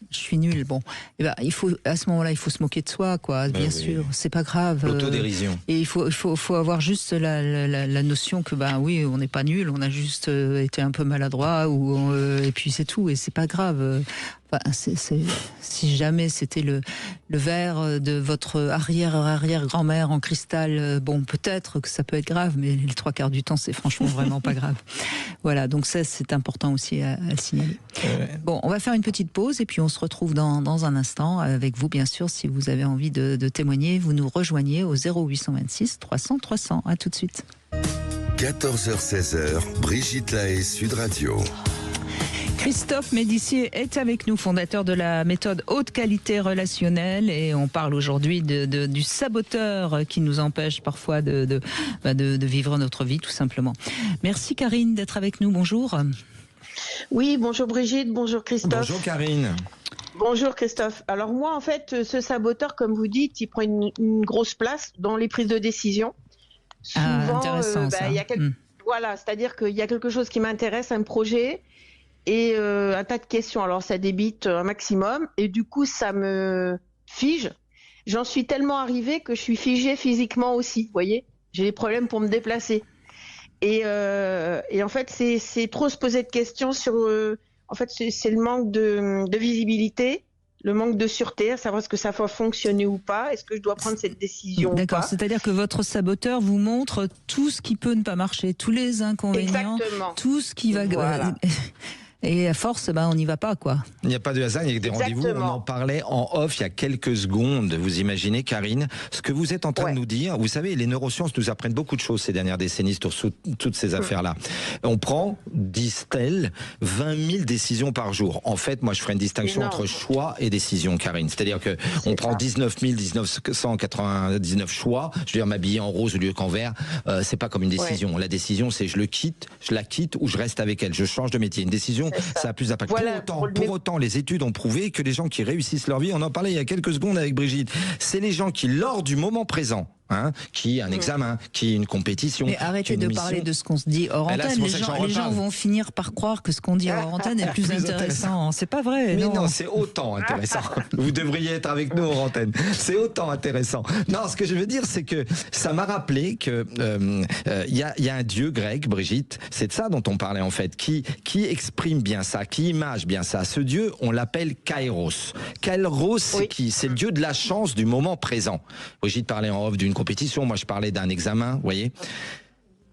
je suis nul. Bon, et ben il faut à ce moment-là il faut se moquer de soi, quoi. Bien sûr, c'est pas grave. L'autodérision. Et il faut avoir juste la notion que oui, on n'est pas nul, on a juste été un peu maladroit et puis c'est tout et c'est pas grave. Enfin, si jamais c'était le verre de votre arrière-grand-mère en cristal, bon, peut-être que ça peut être grave, mais les 3/4 du temps, c'est franchement vraiment pas grave. Voilà, donc ça, c'est important aussi à signaler. Bon, on va faire une petite pause et puis on se retrouve dans un instant avec vous, bien sûr, si vous avez envie de témoigner, vous nous rejoignez au 0826 300 300. À tout de suite. 14h-16h, Brigitte Lahaie, Sud Radio. Christophe Médissier est avec nous, fondateur de la méthode haute qualité relationnelle, et on parle aujourd'hui du saboteur qui nous empêche parfois de vivre notre vie, tout simplement. Merci Karine d'être avec nous, bonjour. Oui, bonjour Brigitte, bonjour Christophe. Bonjour Karine. Bonjour Christophe. Alors moi en fait, ce saboteur, comme vous dites, il prend une grosse place dans les prises de décision. Souvent, intéressant ça. Voilà, c'est-à-dire qu'il y a quelque chose qui m'intéresse, un projet, et un tas de questions. Alors ça débite un maximum et du coup ça me fige. J'en suis tellement arrivée que je suis figée physiquement aussi, vous voyez. J'ai des problèmes pour me déplacer. Et en fait c'est trop se poser de questions sur... en fait c'est le manque de visibilité, le manque de sûreté, à savoir est-ce que ça va fonctionner ou pas, est-ce que je dois prendre cette décision ou pas. D'accord, c'est-à-dire que votre saboteur vous montre tout ce qui peut ne pas marcher, tous les inconvénients, exactement, tout ce qui va... Voilà. Et à force, on n'y va pas, quoi. Il n'y a pas de hasard, il y a des rendez-vous. On en parlait en off il y a quelques secondes. Vous imaginez, Karine, ce que vous êtes en train de nous dire. Vous savez, les neurosciences nous apprennent beaucoup de choses ces dernières décennies sur toutes ces affaires-là. On prend, disent-elles, 20 000 décisions par jour. En fait, moi, je ferai une distinction entre choix et décision, Karine. C'est-à-dire que on prend 19 999 choix. Je veux dire, m'habiller en rose au lieu qu'en vert, c'est pas comme une décision. La décision, c'est je la quitte ou je reste avec elle. Je change de métier. Une décision, ça a plus d'impact. Voilà, pour autant, les études ont prouvé que les gens qui réussissent leur vie, on en parlait il y a quelques secondes avec Brigitte, c'est les gens qui, lors du moment présent, qui un examen, qui une compétition. Mais arrêtez de parler de ce qu'on se dit hors antenne. Les gens vont finir par croire que ce qu'on dit hors antenne est plus intéressant. C'est pas vrai. Mais non, c'est autant intéressant. Vous devriez être avec nous hors antenne. C'est autant intéressant. Non, ce que je veux dire, c'est que ça m'a rappelé que il y a un dieu grec, Brigitte. C'est de ça dont on parlait en fait, qui exprime bien ça, qui image bien ça. Ce dieu, on l'appelle Kairos. Kairos, c'est qui? C'est le dieu de la chance du moment présent. Brigitte parlait en off d'une compétition, moi je parlais d'un examen, vous voyez.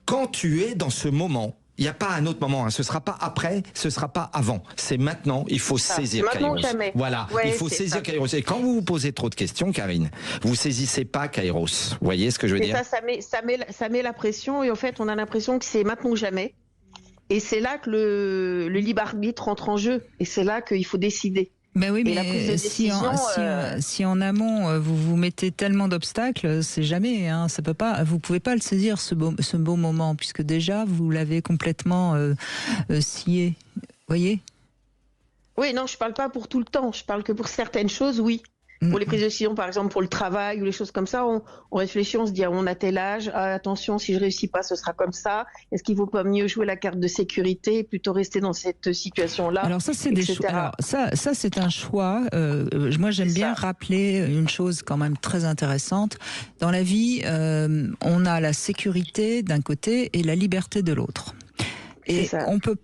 Quand tu es dans ce moment, Il n'y a pas un autre moment, hein. Ce ne sera pas après, ce ne sera pas avant. C'est maintenant, il faut saisir maintenant Kairos. jamais. Voilà, Ouais, il faut saisir ça. Kairos. Et quand vous vous posez trop de questions, Karine, vous saisissez pas Kairos. Vous voyez ce que je veux Et dire? ça met la pression et en fait, on a l'impression que c'est maintenant ou jamais. Et c'est là que le libre arbitre entre en jeu. Et c'est là qu'il faut décider. Ben oui, Et la prise de mais si décision, si en amont vous vous mettez tellement d'obstacles, c'est jamais. Hein, ça peut pas. Vous pouvez pas le saisir ce beau moment puisque déjà vous l'avez complètement scié. Voyez. Oui, non, je parle pas pour tout le temps. Je parle que pour certaines choses, oui. Pour les prises de décision, par exemple pour le travail ou les choses comme ça, on réfléchit, on se dit on a tel âge, attention, si je réussis pas, ce sera comme ça. Est-ce qu'il vaut pas mieux jouer la carte de sécurité et plutôt rester dans cette situation-là? Alors ça c'est des choix. Alors ça c'est un choix. Moi j'aime bien rappeler une chose quand même très intéressante. Dans la vie, on a la sécurité d'un côté et la liberté de l'autre. Et on peut,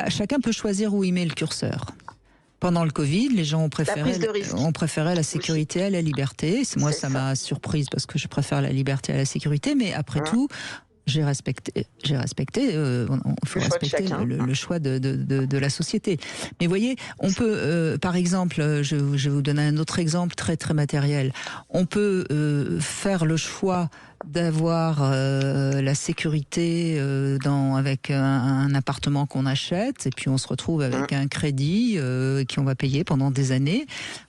chacun peut choisir où il met le curseur. Pendant le Covid, les gens ont préféré la sécurité à la liberté. Moi, ça m'a surprise parce que je préfère la liberté à la sécurité. Mais après tout, j'ai respecté. Il faut respecter le choix de la société. Mais voyez, on peut, par exemple, je vais vous donner un autre exemple très très matériel. On peut faire le choix d'avoir la sécurité avec un appartement qu'on achète et puis on se retrouve avec un crédit qu'on va payer pendant des années.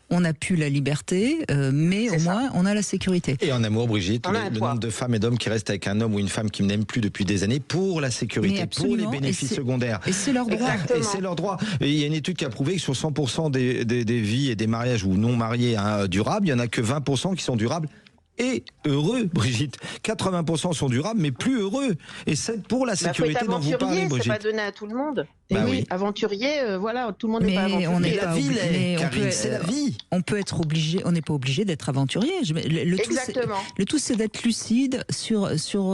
On n'a plus la liberté, mais au moins on a la sécurité. Et en amour, Brigitte, le nombre de femmes et d'hommes qui restent avec un homme ou une femme qui n'aiment plus depuis des années pour la sécurité, pour les bénéfices secondaires. Et c'est leur droit. Et c'est leur droit. Et il y a une étude qui a prouvé que sur 100% des vies et des mariages ou non mariés durables, il n'y en a que 20% qui sont durables et heureux, Brigitte. 80% sont durables, mais plus heureux. Et c'est pour la sécurité dont vous parlez, Brigitte. C'est pas donné à tout le monde. Oui, aventurier, voilà, tout le monde n'est pas aventurier. C'est la vie. On peut être obligé, on n'est pas obligé d'être aventurier. Exactement. Le tout, c'est d'être lucide sur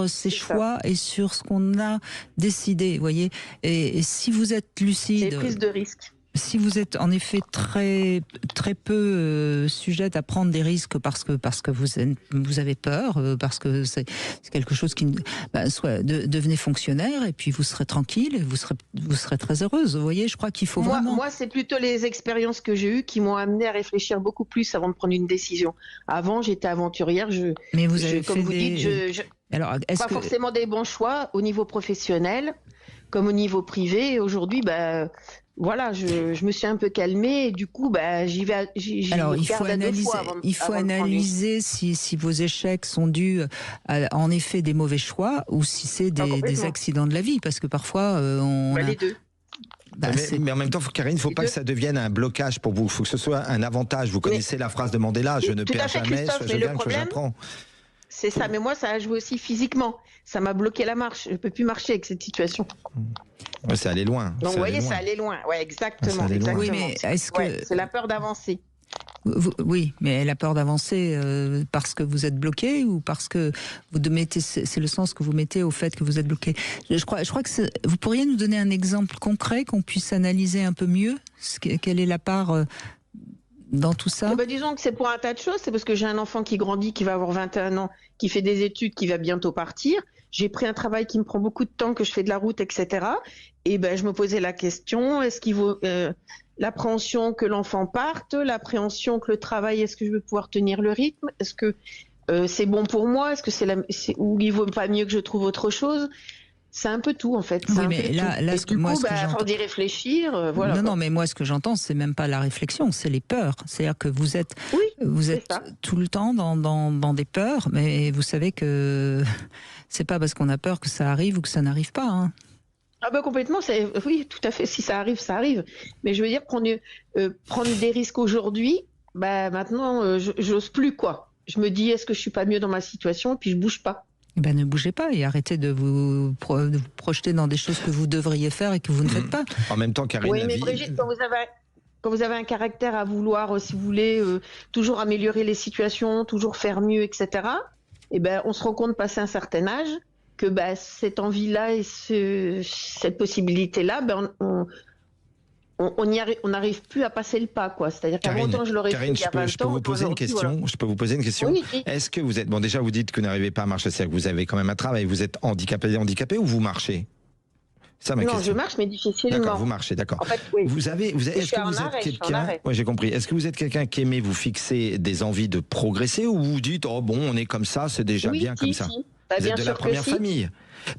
ses choix et sur ce qu'on a décidé, vous voyez. Et si vous êtes lucide. C'est prise de risque. Si vous êtes en effet très peu sujette à prendre des risques parce que vous avez peur, parce que c'est quelque chose qui devenez fonctionnaire et puis vous serez tranquille, et vous serez très heureuse. Vous voyez, je crois qu'il faut vraiment. Moi, c'est plutôt les expériences que j'ai eues qui m'ont amené à réfléchir beaucoup plus avant de prendre une décision. Avant, j'étais aventurière. Mais vous avez comme vous dites, alors, pas forcément des bons choix au niveau professionnel comme au niveau privé. Et aujourd'hui, voilà, je me suis un peu calmée et du coup, j'y vais. Alors, il faut analyser si vos échecs sont dus à, en effet, des mauvais choix ou si c'est des accidents de la vie, parce que parfois les deux. Mais en même temps, Karine, il ne faut pas que ça devienne un blocage pour vous. Il faut que ce soit un avantage. Vous connaissez la phrase de Mandela, je ne perds jamais, soit je gagne, soit j'apprends. C'est ça, mais moi, ça a joué aussi physiquement. Ça m'a bloqué la marche. Je ne peux plus marcher avec cette situation. Ouais, ça allait loin. Donc, vous voyez, ça allait loin. Oui, exactement. Oui, mais c'est la peur d'avancer. Oui, mais la peur d'avancer parce que vous êtes bloqué ou parce que vous mettez, c'est le sens que vous mettez au fait que vous êtes bloqué. Je crois que vous pourriez nous donner un exemple concret qu'on puisse analyser un peu mieux. Quelle est la part dans tout ça? Disons que c'est pour un tas de choses. C'est parce que j'ai un enfant qui grandit, qui va avoir 21 ans, qui fait des études, qui va bientôt partir. J'ai pris un travail qui me prend beaucoup de temps, que je fais de la route, etc. Et je me posais la question, est-ce qu'il vaut l'appréhension que l'enfant parte, l'appréhension que le travail, est-ce que je vais pouvoir tenir le rythme? Est-ce que c'est bon pour moi? Est-ce que ou il vaut pas mieux que je trouve autre chose? C'est un peu tout, en fait. Oui, mais là, faut d'y réfléchir. Voilà. Non, mais moi, ce que j'entends, c'est même pas la réflexion, c'est les peurs. C'est-à-dire que vous êtes tout le temps dans des peurs, mais vous savez que c'est pas parce qu'on a peur que ça arrive ou que ça n'arrive pas. Hein. Complètement. Oui, tout à fait. Si ça arrive, ça arrive. Mais je veux dire, prendre des risques aujourd'hui, maintenant, j'ose plus, quoi. Je me dis, est-ce que je suis pas mieux dans ma situation? Et puis, je bouge pas. Ne bougez pas et arrêtez de vous projeter dans des choses que vous devriez faire et que vous ne faites pas. En même temps, Karine. Oui, mais Brigitte, quand vous avez un caractère à vouloir, si vous voulez, toujours améliorer les situations, toujours faire mieux, etc., on se rend compte, passé un certain âge, que cette envie-là et cette possibilité-là, on n'arrive plus à passer le pas, quoi. C'est-à-dire qu'avant, autant je l'aurais fait il y a 20 ans. Je peux vous poser une question. Je peux vous poser une question. Oui. Est-ce que vous êtes déjà vous dites que vous n'arrivez pas à marcher, c'est-à-dire que vous avez quand même un travail, vous êtes handicapé ou vous marchez? Ça, ma Non, question. je marche, mais difficilement. D'accord, vous marchez, d'accord. En fait, oui. Est-ce suis que en vous arrêt, êtes je suis en quelqu'un, arrêt. ouais, j'ai compris. Est-ce que vous êtes quelqu'un qui aimez vous fixer des envies de progresser ou vous dites, oh bon, on est comme ça, c'est déjà Oui, bien si, comme ça? si. Bah, Vous bien êtes de sûr la que première si. famille.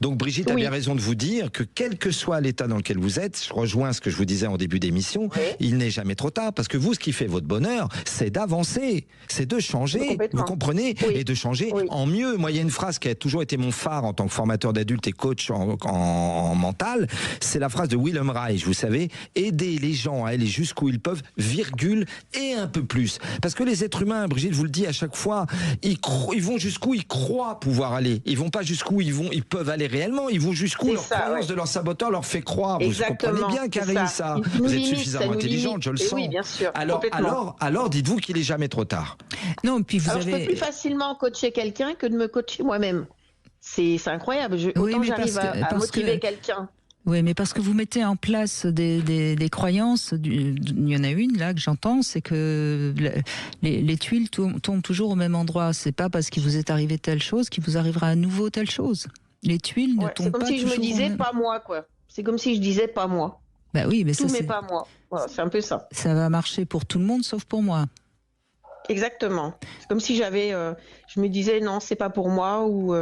Donc Brigitte a Oui. bien raison de vous dire que quel que soit l'état dans lequel vous êtes, je rejoins ce que je vous disais en début d'émission, Oui. il n'est jamais trop tard parce que vous, ce qui fait votre bonheur, c'est d'avancer, c'est de changer, Complètement. vous comprenez, Oui. et de changer Oui. en mieux. Moi, il y a une phrase qui a toujours été mon phare en tant que formateur d'adultes et coach en mental, c'est la phrase de Wilhelm Reich, vous savez, aider les gens à aller jusqu'où ils peuvent, virgule, et un peu plus. Parce que les êtres humains, Brigitte vous le dit à chaque fois, ils vont jusqu'où ils croient pouvoir aller. Ils vont pas jusqu'où ils peuvent aller réellement, ils vont jusqu'où C'est leur ça, croyance ouais. de leur saboteur leur fait croire. Exactement, Vous comprenez bien, c'est Karine, ça. ça. Ils nous Vous êtes limitent, suffisamment ça nous intelligente, limite. je le Et sens. oui, bien sûr, complètement. Alors, dites-vous qu'il est jamais trop tard. Non, puis vous Alors, je peux avez. plus facilement coacher quelqu'un que de me coacher moi-même. C'est incroyable. Oui, Autant mais j'arrive à parce motiver que- quelqu'un. Oui, mais parce que vous mettez en place des croyances. Il y en a une là que j'entends, c'est que les tuiles tombent toujours au même endroit. C'est pas parce qu'il vous est arrivé telle chose qu'il vous arrivera à nouveau telle chose. Les tuiles ne Ouais, tombent c'est comme pas si je toujours me au disais même. pas moi, quoi. C'est comme si je disais pas moi. Bah oui, mais Tout ça, mais pas moi. Voilà, c'est un peu ça. ça va marcher pour tout le monde sauf pour moi. Exactement. C'est comme si je me disais non, c'est pas pour moi ou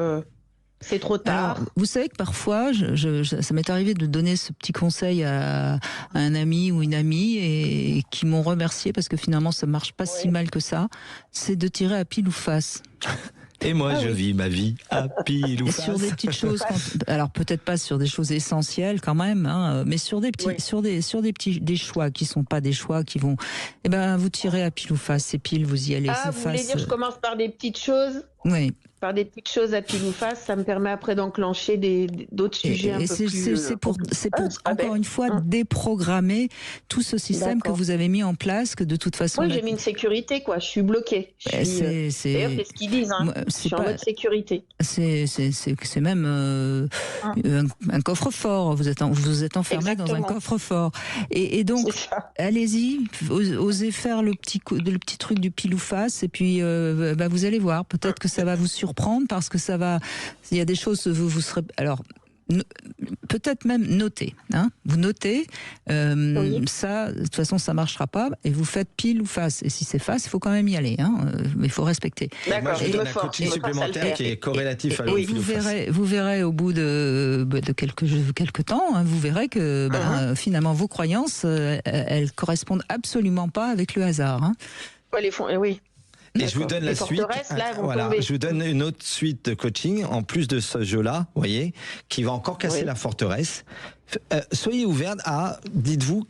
c'est trop tard. Alors, vous savez que parfois, ça m'est arrivé de donner ce petit conseil à un ami ou une amie et qui m'ont remercié parce que finalement ça marche pas si mal que ça. C'est de tirer à pile ou face. Et moi, Ah je oui. vis ma vie à pile ou Et face. sur des petites choses, alors peut-être pas sur des choses essentielles quand même, hein, mais sur des petits, Oui. sur des petits, des choix qui sont pas des choix qui vont, eh ben vous tirez à pile ou face, c'est pile, vous y allez. Ah, c'est vous voulez face, dire je commence par des petites choses, oui. par des petites choses à pile ou face, ça me permet après d'enclencher d'autres sujets un peu c'est plus. c'est pour c'est pas encore bête. une fois déprogrammer tout ce système que D'accord. vous avez mis en place, que de toute façon. Moi, j'ai mis une sécurité, quoi. Je suis bloquée. Ben, D'ailleurs, c'est ce qu'ils disent. Hein. moi, Je c'est suis en pas- mode sécurité. C'est même un coffre-fort. Vous êtes enfermé dans un Exactement. coffre-fort. Et donc, C'est ça. allez-y, osez faire le petit truc du pile ou face, et puis bah, vous allez voir. Peut-être que ça va vous surprendre parce que ça va. Il y a des choses vous serez. Alors. Peut-être même noter. Hein, vous notez, Oui. ça, de toute façon, ça marchera pas, et vous faites pile ou face. Et si c'est face, il faut quand même y aller, hein, mais il faut respecter. Moi, D'accord. je je donne me un force, coaching je me force à le supplémentaire faire. qui est corrélatif à Et l'autre. vous verrez au bout de quelques temps, hein, vous verrez que finalement vos croyances, elles correspondent absolument pas avec le hasard. Hein. Ouais, les fonds, oui. Et je vous donne la Les suite. forteresses, là, vont tomber. Je vous donne une autre suite de coaching en plus de ce jeu-là, vous voyez, qui va encore casser Oui. la forteresse. Soyez ouverte à, dites-vous,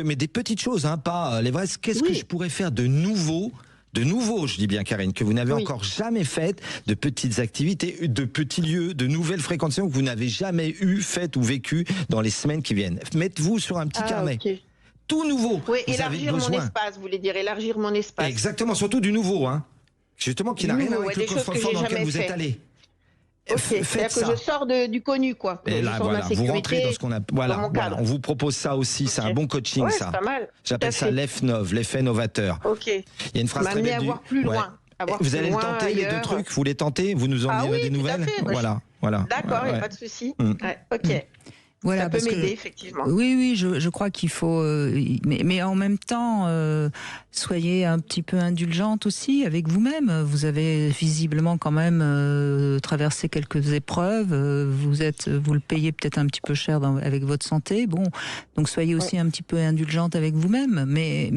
mais des petites choses, hein, pas les vraies. Qu'est-ce que je pourrais faire de nouveau, je dis bien, Karine, que vous n'avez Oui. encore jamais fait, de petites activités, de petits lieux, de nouvelles fréquentations que vous n'avez jamais faites ou vécues dans les semaines qui viennent. Mettez-vous sur un petit carnet. Ok. Tout nouveau. Oui, Vous avez élargir mon besoin. espace, vous voulez dire élargir mon espace. Exactement, surtout du nouveau, hein. Justement, qui n'a rien à voir Ouais, avec le des choses que coffre-fort j'ai dans lequel jamais vous êtes fait. allé. Ok, Faites c'est-à-dire ça. que je sors du connu, quoi. Et Je là, sors de voilà, ma vous rentrez sécurité, dans ce qu'on a. dans Voilà, mon voilà, cadre. on vous propose ça aussi. C'est Ok. un bon coaching, Ouais, ça. c'est pas mal. J'appelle Tout à ça fait. l'EF9, l'effet novateur. Ok. Il y a une phrase très M'amener belle à du- voir plus Ouais. loin. À voir Vous plus allez le loin, tenter, les deux ailleurs. trucs. Vous les tentez, vous nous en Ah direz oui, des tout à nouvelles. fait. Moi, Voilà. D'accord, il n'y Ouais. a pas de souci. Mm. Ouais, ok. Voilà, Ça peut parce que- m'aider, effectivement. Oui, je crois qu'il faut, mais en même temps, soyez un petit peu indulgente aussi avec vous-même. Vous avez visiblement quand même traversé quelques épreuves. Vous le payez peut-être un petit peu cher avec votre santé. Bon, donc soyez aussi un petit peu indulgente avec vous-même. Mais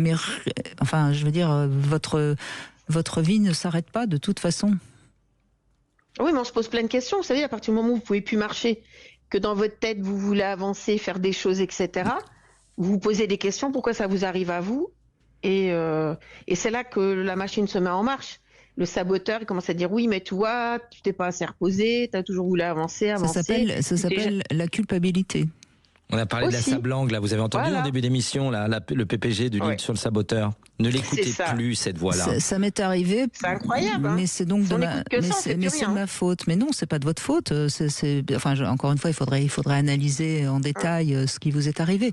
enfin, je veux dire, votre vie ne s'arrête pas de toute façon. Oui, mais on se pose plein de questions. Vous savez, à partir du moment où vous pouvez plus marcher, que dans votre tête, vous voulez avancer, faire des choses, etc., vous vous posez des questions, pourquoi ça vous arrive à vous? Et c'est là que la machine se met en marche. Le saboteur, il commence à dire, oui, mais toi, tu t'es pas assez reposé, tu as toujours voulu avancer. Ça s'appelle la culpabilité. On a parlé de la Aussi. sablangue, là. Vous avez entendu Voilà. en début d'émission, là, le PPG du livre Ouais. sur le saboteur. Ne l'écoutez C'est ça. plus, cette voix-là. Ça m'est arrivé. C'est incroyable, hein. Mais c'est donc Si on n'écoute que ça, on fait plus c'est rien. de ma faute. Mais non, c'est pas de votre faute. Encore une fois, il faudrait analyser en détail ce qui vous est arrivé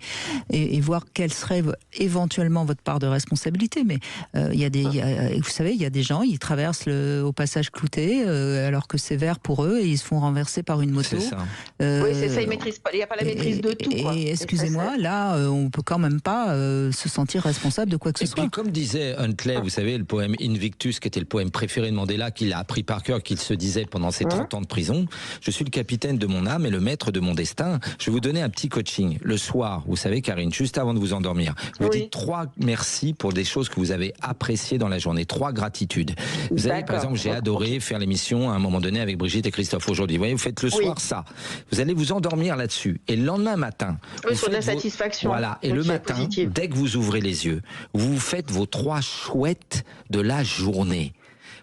et voir quelle serait éventuellement votre part de responsabilité. Mais vous savez, il y a des gens, ils traversent au passage clouté alors que c'est vert pour eux et ils se font renverser par une moto. C'est ça. Oui, c'est ça, il n'y a pas la maîtrise de tout. Quoi. Et excusez-moi, là, on peut quand même pas se sentir responsable de quoi que ce Et soit. puis, comme disait Huntley, vous savez, le poème Invictus, qui était le poème préféré de Mandela, qu'il a appris par cœur, qu'il se disait pendant ses 30 ans de prison, je suis le capitaine de mon âme et le maître de mon destin. Je vais vous donner un petit coaching. Le soir, vous savez, Karine, juste avant de vous endormir, vous dites 3 merci pour des choses que vous avez appréciées dans la journée. 3 gratitudes. Vous avez, par exemple, j'ai adoré faire l'émission à un moment donné avec Brigitte et Christophe aujourd'hui. Vous voyez, vous faites le soir ça. Vous allez vous endormir là-dessus. Et le lendemain matin, Oui, sur de la satisfaction. Voilà. Et le matin, dès que vous ouvrez les yeux, vous faites vos 3 chouettes de la journée.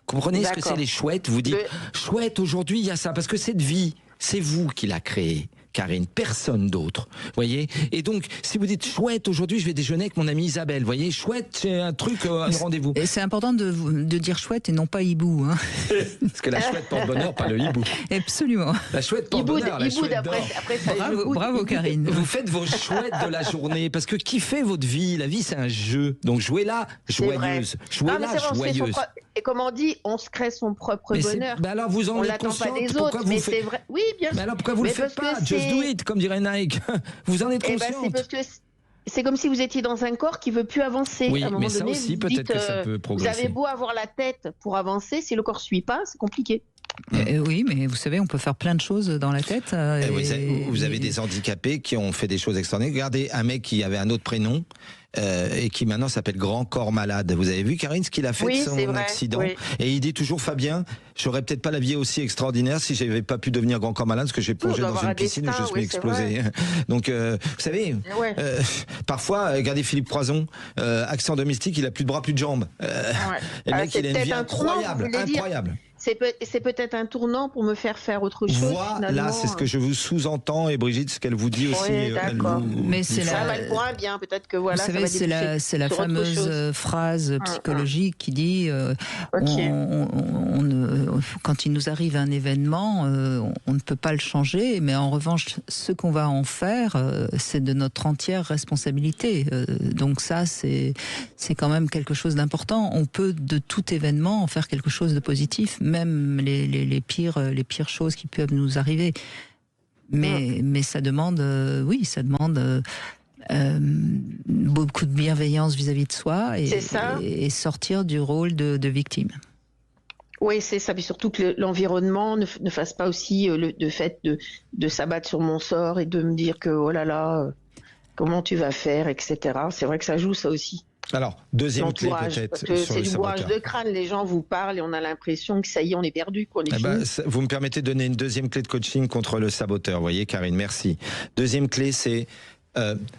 Comprenez ce que c'est les chouettes? Vous dites, chouette, aujourd'hui, il y a ça. Parce que cette vie, c'est vous qui l'a créée, Karine, personne d'autre. Voyez? Et donc, si vous dites chouette, aujourd'hui, je vais déjeuner avec mon amie Isabelle. Voyez? Chouette, c'est un truc, un rendez-vous. Et c'est important de dire chouette et non pas hibou. Hein. Parce que la chouette porte bonheur, pas le hibou. Absolument. La chouette porte bonheur, la chouette d'or. Après, ça Bravo Karine. Vous faites vos chouettes de la journée, parce que kiffez votre vie. La vie, c'est un jeu. Donc, jouez-la joyeuse. Jouez-la joyeuse. Et comme on dit, on se crée son propre bonheur. Ben alors, vous en on êtes l'attend pas consciente. des Pourquoi autres, vous mais faites... c'est vrai. Oui, bien sûr. Mais alors, pourquoi vous le faites pas? Just do it, comme dirait Nike. Vous en êtes consciente. C'est parce que c'est comme si vous étiez dans un corps qui veut plus avancer. Oui, à un moment mais ça donné, aussi, vous peut-être dites, que ça peut progresser. Vous avez beau avoir la tête pour avancer, si le corps suit pas, c'est compliqué. Oui, mais vous savez, on peut faire plein de choses dans la tête. Vous avez des handicapés qui ont fait des choses extraordinaires. Regardez un mec qui avait un autre prénom et qui maintenant s'appelle Grand Corps Malade. Vous avez vu, Karine, ce qu'il a fait de son accident? Et il dit toujours, Fabien, j'aurais peut-être pas la vie aussi extraordinaire si j'avais pas pu devenir Grand Corps Malade, parce que j'ai plongé dans une piscine où je suis explosé. Donc, vous savez, parfois, regardez Philippe Croison, accent domestique, il a plus de bras, plus de jambes. Et le mec, il a une vie incroyable, incroyable. C'est peut-être un tournant pour me faire autre chose. Voilà, c'est ce que je vous sous-entends, et Brigitte, ce qu'elle vous dit aussi. Oui, d'accord. Mais c'est ça va le point bien, peut-être que voilà. Vous savez, c'est la fameuse phrase psychologique qui dit quand il nous arrive un événement, on ne peut pas le changer, mais en revanche, ce qu'on va en faire, c'est de notre entière responsabilité. Donc ça, c'est quand même quelque chose d'important. On peut de tout événement en faire quelque chose de positif, même les pires choses qui peuvent nous arriver. Mais ça demande, beaucoup de bienveillance vis-à-vis de soi et sortir du rôle de victime. Oui, c'est ça. Mais surtout que l'environnement ne fasse pas aussi le fait de s'abattre sur mon sort et de me dire que oh là là, comment tu vas faire, etc. C'est vrai que ça joue ça aussi. Alors, deuxième clé peut-être. C'est du bourrage de crâne, les gens vous parlent et on a l'impression que ça y est, on est perdu. Vous me permettez de donner une deuxième clé de coaching contre le saboteur, vous voyez, Karine, merci. Deuxième clé, c'est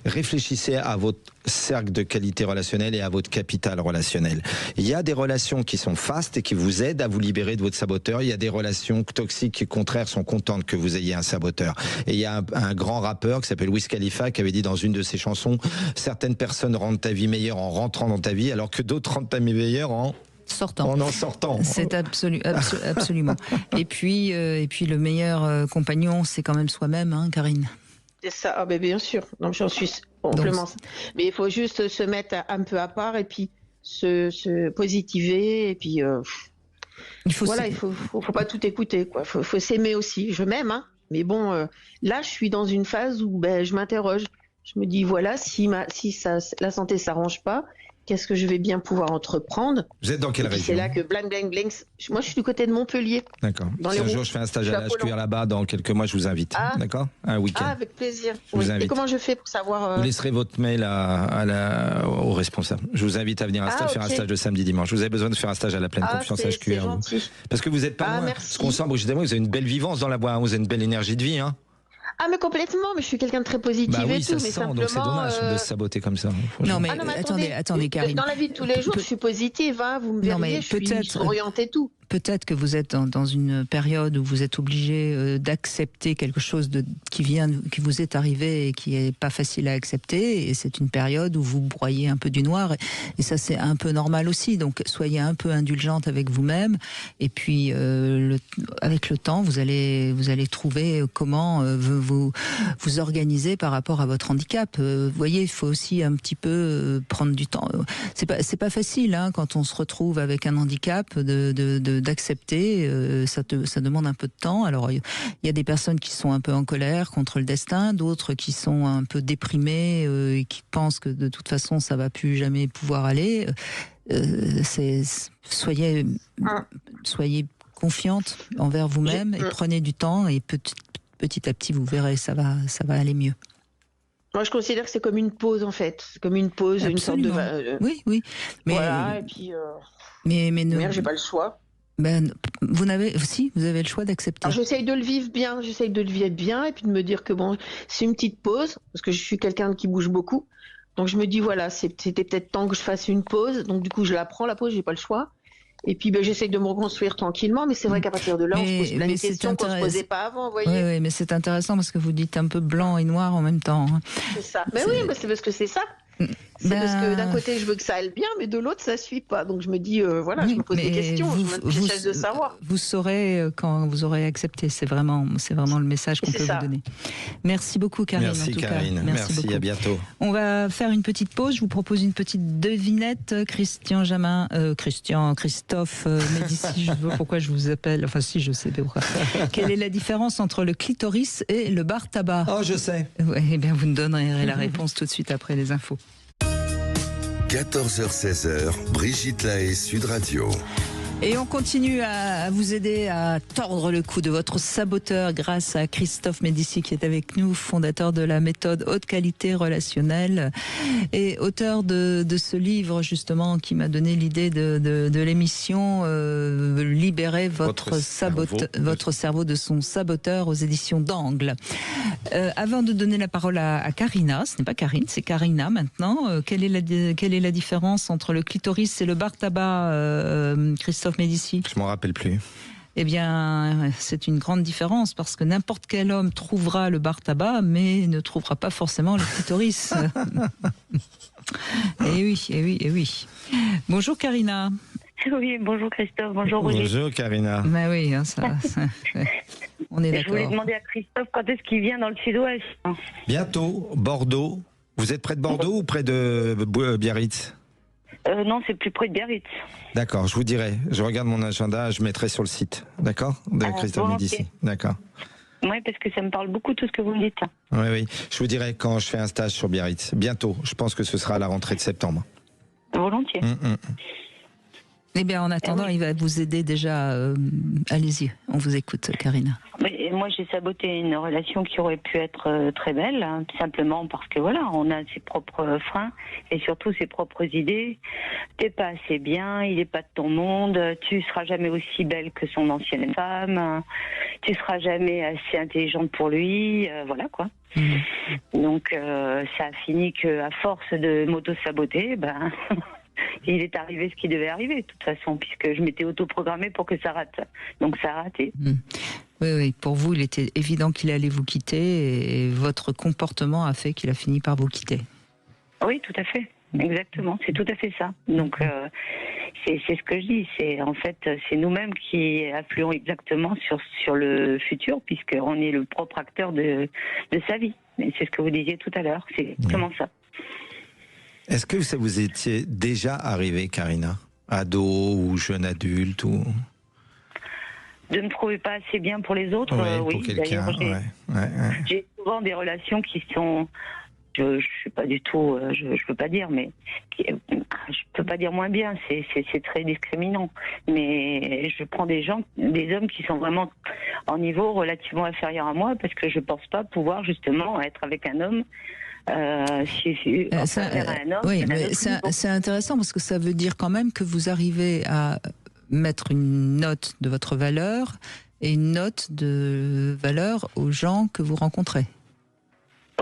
réfléchissez à votre cercle de qualité relationnelle et à votre capital relationnel. Il y a des relations qui sont fastes et qui vous aident à vous libérer de votre saboteur. Il y a des relations toxiques qui, au contraire, sont contentes que vous ayez un saboteur. Et il y a un grand rappeur qui s'appelle Wiz Khalifa qui avait dit dans une de ses chansons, certaines personnes rendent ta vie meilleure en rentrant dans ta vie, alors que d'autres rendent ta vie meilleure en sortant. C'est absolument. Et puis le meilleur compagnon, c'est quand même soi-même, hein, Karine. C'est ça, bien sûr. Donc j'en suis amplement. Mais il faut juste se mettre un peu à part et puis se positiver et puis il faut pas tout écouter quoi. Faut s'aimer aussi. Je m'aime, hein. Mais bon, là je suis dans une phase où je m'interroge. Je me dis voilà, si la santé s'arrange pas, qu'est-ce que je vais bien pouvoir entreprendre? Vous êtes dans quelle région? C'est là que bling. Moi, je suis du côté de Montpellier. D'accord. Si un jour je fais un stage à l'HQR là-bas, dans quelques mois, je vous invite. D'accord? Un week-end. Avec plaisir. Et comment je fais pour savoir Vous laisserez votre mail au responsable. Je vous invite à venir faire un stage de samedi dimanche. Vous avez besoin de faire un stage à la pleine confiance HQR. Parce que vous n'êtes pas loin. Ce qu'on sent, Brigitte, vous avez une belle vivance dans la boîte. Vous avez une belle énergie de vie, hein. Mais complètement, mais je suis quelqu'un de très positif oui, et tout, mais simplement... donc c'est dommage de se saboter comme ça. Non mais attendez, Karine. Dans la vie de tous les jours, je suis positive, hein, vous me verriez, je suis orientée tout. peut-être que vous êtes dans une période où vous êtes obligé d'accepter quelque chose qui vous est arrivé et qui est pas facile à accepter. Et c'est une période où vous broyez un peu du noir. Et ça, c'est un peu normal aussi. Donc, soyez un peu indulgente avec vous-même. Et puis, avec le temps, vous allez trouver comment vous organiser par rapport à votre handicap. Vous voyez, il faut aussi un petit peu prendre du temps. C'est pas facile quand on se retrouve avec un handicap d'accepter. Ça demande un peu de temps. Alors il y a des personnes qui sont un peu en colère contre le destin, d'autres qui sont un peu déprimées et qui pensent que de toute façon ça va plus jamais pouvoir aller. Soyez confiante envers vous-même et prenez du temps et petit à petit vous verrez ça va aller mieux. Moi, je considère que c'est comme une pause, en fait. C'est comme une pause, Absolument. une sorte de... Oui. Mais, voilà, et puis... mais merde, j'ai pas le choix. Vous avez le choix d'accepter. Alors, j'essaye de le vivre bien, et puis de me dire que bon, c'est une petite pause, parce que je suis quelqu'un qui bouge beaucoup. Donc, je me dis, voilà, c'était peut-être temps que je fasse une pause. Donc, du coup, je la prends, la pause, j'ai pas le choix. Et puis, j'essaye de me reconstruire tranquillement, mais c'est vrai qu'à partir de là, on se pose plein de questions qu'on se posait pas avant, vous voyez. Oui, mais c'est intéressant parce que vous dites un peu blanc et noir en même temps. C'est ça. Mais oui, c'est parce que c'est ça. C'est parce que d'un côté, je veux que ça aille bien, mais de l'autre, ça suit pas. Donc je me dis, voilà, je me pose des questions, j'essaie de savoir. Vous saurez quand vous aurez accepté. C'est vraiment le message qu'on peut vous donner. Merci beaucoup, Karine. Merci, en tout Karine. Cas. Merci beaucoup. À bientôt. On va faire une petite pause. Je vous propose une petite devinette. Christophe Médicis, je ne sais pas pourquoi je vous appelle. Enfin, si, je sais pourquoi. Quelle est la différence entre le clitoris et le bar tabac? Oh, je sais. Ouais, eh bien, vous nous donnerez la réponse tout de suite après les infos. 14h-16h, Brigitte Lahaie, Sud Radio. Et on continue à vous aider à tordre le cou de votre saboteur grâce à Christophe Médicis qui est avec nous, fondateur de la méthode haute qualité relationnelle et auteur de ce livre justement qui m'a donné l'idée de l'émission Libérer votre cerveau de son saboteur aux éditions d'Angle. Avant de donner la parole à Karina, ce n'est pas Karine, c'est Karina maintenant. Quelle est la différence entre le clitoris et le bar tabac, Christophe Médicis? Je m'en rappelle plus. Eh bien, c'est une grande différence parce que n'importe quel homme trouvera le bar tabac, mais ne trouvera pas forcément le clitoris. Eh oui. Bonjour Karina. Oui, bonjour Christophe, bonjour Roger. Bonjour Karina. Ben oui, on est d'accord. Je voulais demander à Christophe quand est-ce qu'il vient dans le sud-ouest. Bientôt, Bordeaux. Vous êtes près de Bordeaux ou près de Biarritz? Non, c'est plus près de Biarritz. D'accord, je vous dirai. Je regarde mon agenda, je mettrai sur le site. D'accord? De Christophe Médicis. D'accord. Oui, parce que ça me parle beaucoup tout ce que vous me dites. Oui. Je vous dirai quand je fais un stage sur Biarritz. Bientôt. Je pense que ce sera à la rentrée de septembre. Volontiers. Eh bien, en attendant, il va vous aider déjà. Allez-y, on vous écoute, Karina. Mais moi, j'ai saboté une relation qui aurait pu être très belle, simplement parce que voilà, on a ses propres freins et surtout ses propres idées. T'es pas assez bien, il est pas de ton monde, tu seras jamais aussi belle que son ancienne femme, tu seras jamais assez intelligente pour lui, voilà quoi. Donc, ça a fini qu'à force de m'auto-saboter, il est arrivé ce qui devait arriver, de toute façon, puisque je m'étais autoprogrammée pour que ça rate. Donc ça a raté. Oui, pour vous, il était évident qu'il allait vous quitter et votre comportement a fait qu'il a fini par vous quitter. Oui, tout à fait. Exactement, c'est tout à fait ça. Donc c'est ce que je dis, en fait c'est nous-mêmes qui influons exactement sur le futur, puisqu'on est le propre acteur de sa vie. Et c'est ce que vous disiez tout à l'heure, c'est exactement ça. Est-ce que ça vous étiez déjà arrivé, Karina, ado ou jeune adulte ou... De me trouver pas assez bien pour les autres, oui. Pour quelqu'un, j'ai souvent des relations qui sont... Je suis pas du tout, je peux pas dire, mais je peux pas dire moins bien, c'est très discriminant. Mais je prends des hommes qui sont vraiment en niveau relativement inférieur à moi, parce que je pense pas pouvoir justement être avec un homme. C'est intéressant parce que ça veut dire quand même que vous arrivez à mettre une note de votre valeur et une note de valeur aux gens que vous rencontrez.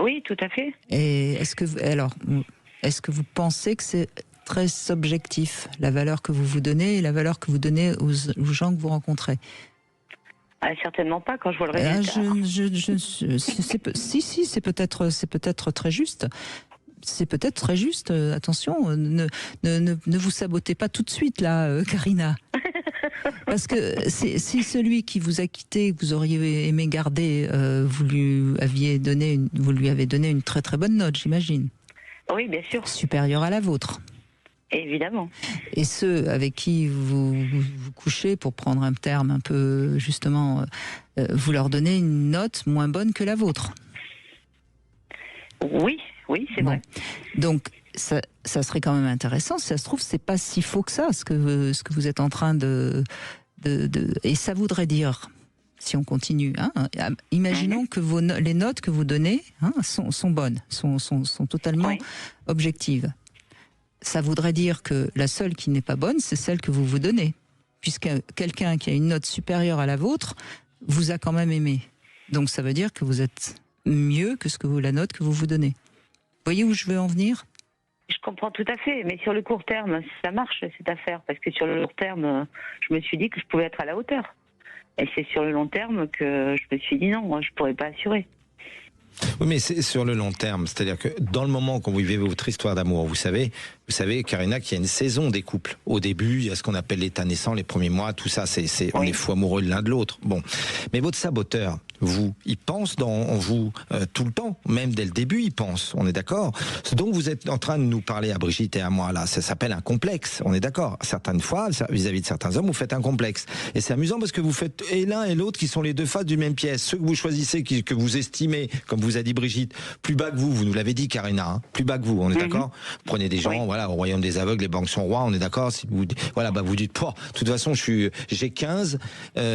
Oui, tout à fait. Et est-ce que vous pensez que c'est très subjectif, la valeur que vous vous donnez et la valeur que vous donnez aux gens que vous rencontrez. Ah, certainement pas quand je vois le résultat. Si, c'est peut-être très juste. C'est peut-être très juste. Attention, ne vous sabotez pas tout de suite là, Karina. Parce que si celui qui vous a quitté, que vous auriez aimé garder, vous lui avez donné une très très bonne note, j'imagine. Oui, bien sûr. Supérieure à la vôtre. Évidemment. Et ceux avec qui vous couchez, pour prendre un terme un peu justement, vous leur donnez une note moins bonne que la vôtre. Oui, c'est vrai. Donc ça serait quand même intéressant. Si ça se trouve, c'est pas si faux que ça, ce que vous êtes en train de et ça voudrait dire, si on continue, imaginons que les notes que vous donnez sont bonnes, sont totalement objectives. Ça voudrait dire que la seule qui n'est pas bonne, c'est celle que vous vous donnez. Puisque quelqu'un qui a une note supérieure à la vôtre vous a quand même aimé. Donc ça veut dire que vous êtes mieux que la note que vous vous donnez. Vous voyez où je veux en venir ? Je comprends tout à fait, mais sur le court terme, ça marche cette affaire, parce que sur le long terme, je me suis dit que je pouvais être à la hauteur. Et c'est sur le long terme que je me suis dit non, moi je pourrais pas assurer. Oui, mais c'est sur le long terme. C'est-à-dire que dans le moment quand vous vivez votre histoire d'amour, vous savez, Karina, qu'il y a une saison des couples. Au début, il y a ce qu'on appelle l'état naissant, les premiers mois, tout ça, on est fou amoureux de l'un de l'autre. Bon. Mais votre saboteur, il pense en vous tout le temps, même dès le début, il pense. On est d'accord ? Ce dont vous êtes en train de nous parler à Brigitte et à moi, là, ça s'appelle un complexe. On est d'accord ? Certaines fois, vis-à-vis de certains hommes, vous faites un complexe. Et c'est amusant parce que vous faites et l'un et l'autre qui sont les deux faces d'une même pièce. Ceux que vous choisissez, que vous estimez, comme vous a dit Brigitte, plus bas que vous nous l'avez dit, Karina, plus bas que vous, on est d'accord ? Vous prenez des gens, voilà, au royaume des aveugles, les banques sont rois, on est d'accord ? Si vous, vous dites, de toute façon, j'ai 15,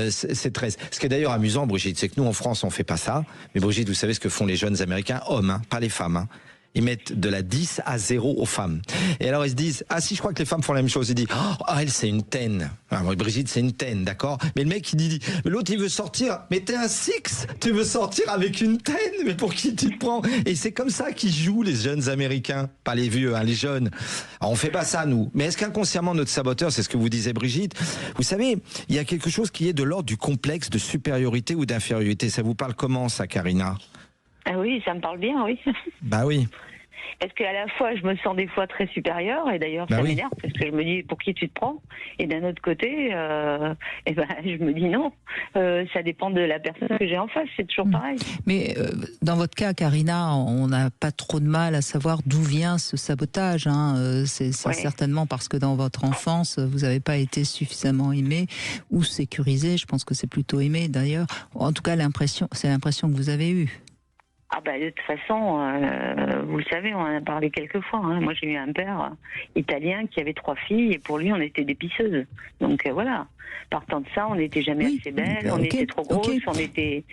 c'est 13. Ce qui est d'ailleurs amusant, Brigitte, c'est que nous, en France, on fait pas ça. Mais Brigitte, vous savez ce que font les jeunes Américains, hommes, pas les femmes. Ils mettent de la 10 à 0 aux femmes. Et alors ils se disent, si je crois que les femmes font la même chose. Ils disent, elle c'est une 10. Alors, Brigitte c'est une 10, d'accord. Mais le mec il dit, l'autre il veut sortir, mais t'es un 6, tu veux sortir avec une 10, mais pour qui tu te prends? Et c'est comme ça qu'ils jouent les jeunes Américains, pas les vieux, les jeunes. Alors, on fait pas ça nous. Mais est-ce qu'inconsciemment notre saboteur, c'est ce que vous disiez Brigitte, vous savez, il y a quelque chose qui est de l'ordre du complexe de supériorité ou d'infériorité. Ça vous parle comment ça, Karina? Ah oui, ça me parle bien, oui. Bah oui. Parce qu'à la fois, je me sens des fois très supérieure, et d'ailleurs, ça m'énerve, parce que je me dis, pour qui tu te prends? Et d'un autre côté, je me dis non, ça dépend de la personne que j'ai en face, c'est toujours pareil. Mais dans votre cas, Karina, on n'a pas trop de mal à savoir d'où vient ce sabotage. C'est certainement parce que dans votre enfance, vous n'avez pas été suffisamment aimé ou sécurisé. Je pense que c'est plutôt aimé, d'ailleurs. En tout cas, c'est l'impression que vous avez eue. Ah de toute façon, vous le savez, on en a parlé quelques fois. Moi, j'ai eu un père italien qui avait 3 filles et pour lui, on était des pisseuses. Donc voilà. Partant de ça, on n'était jamais assez belles, on était trop grosses, on était...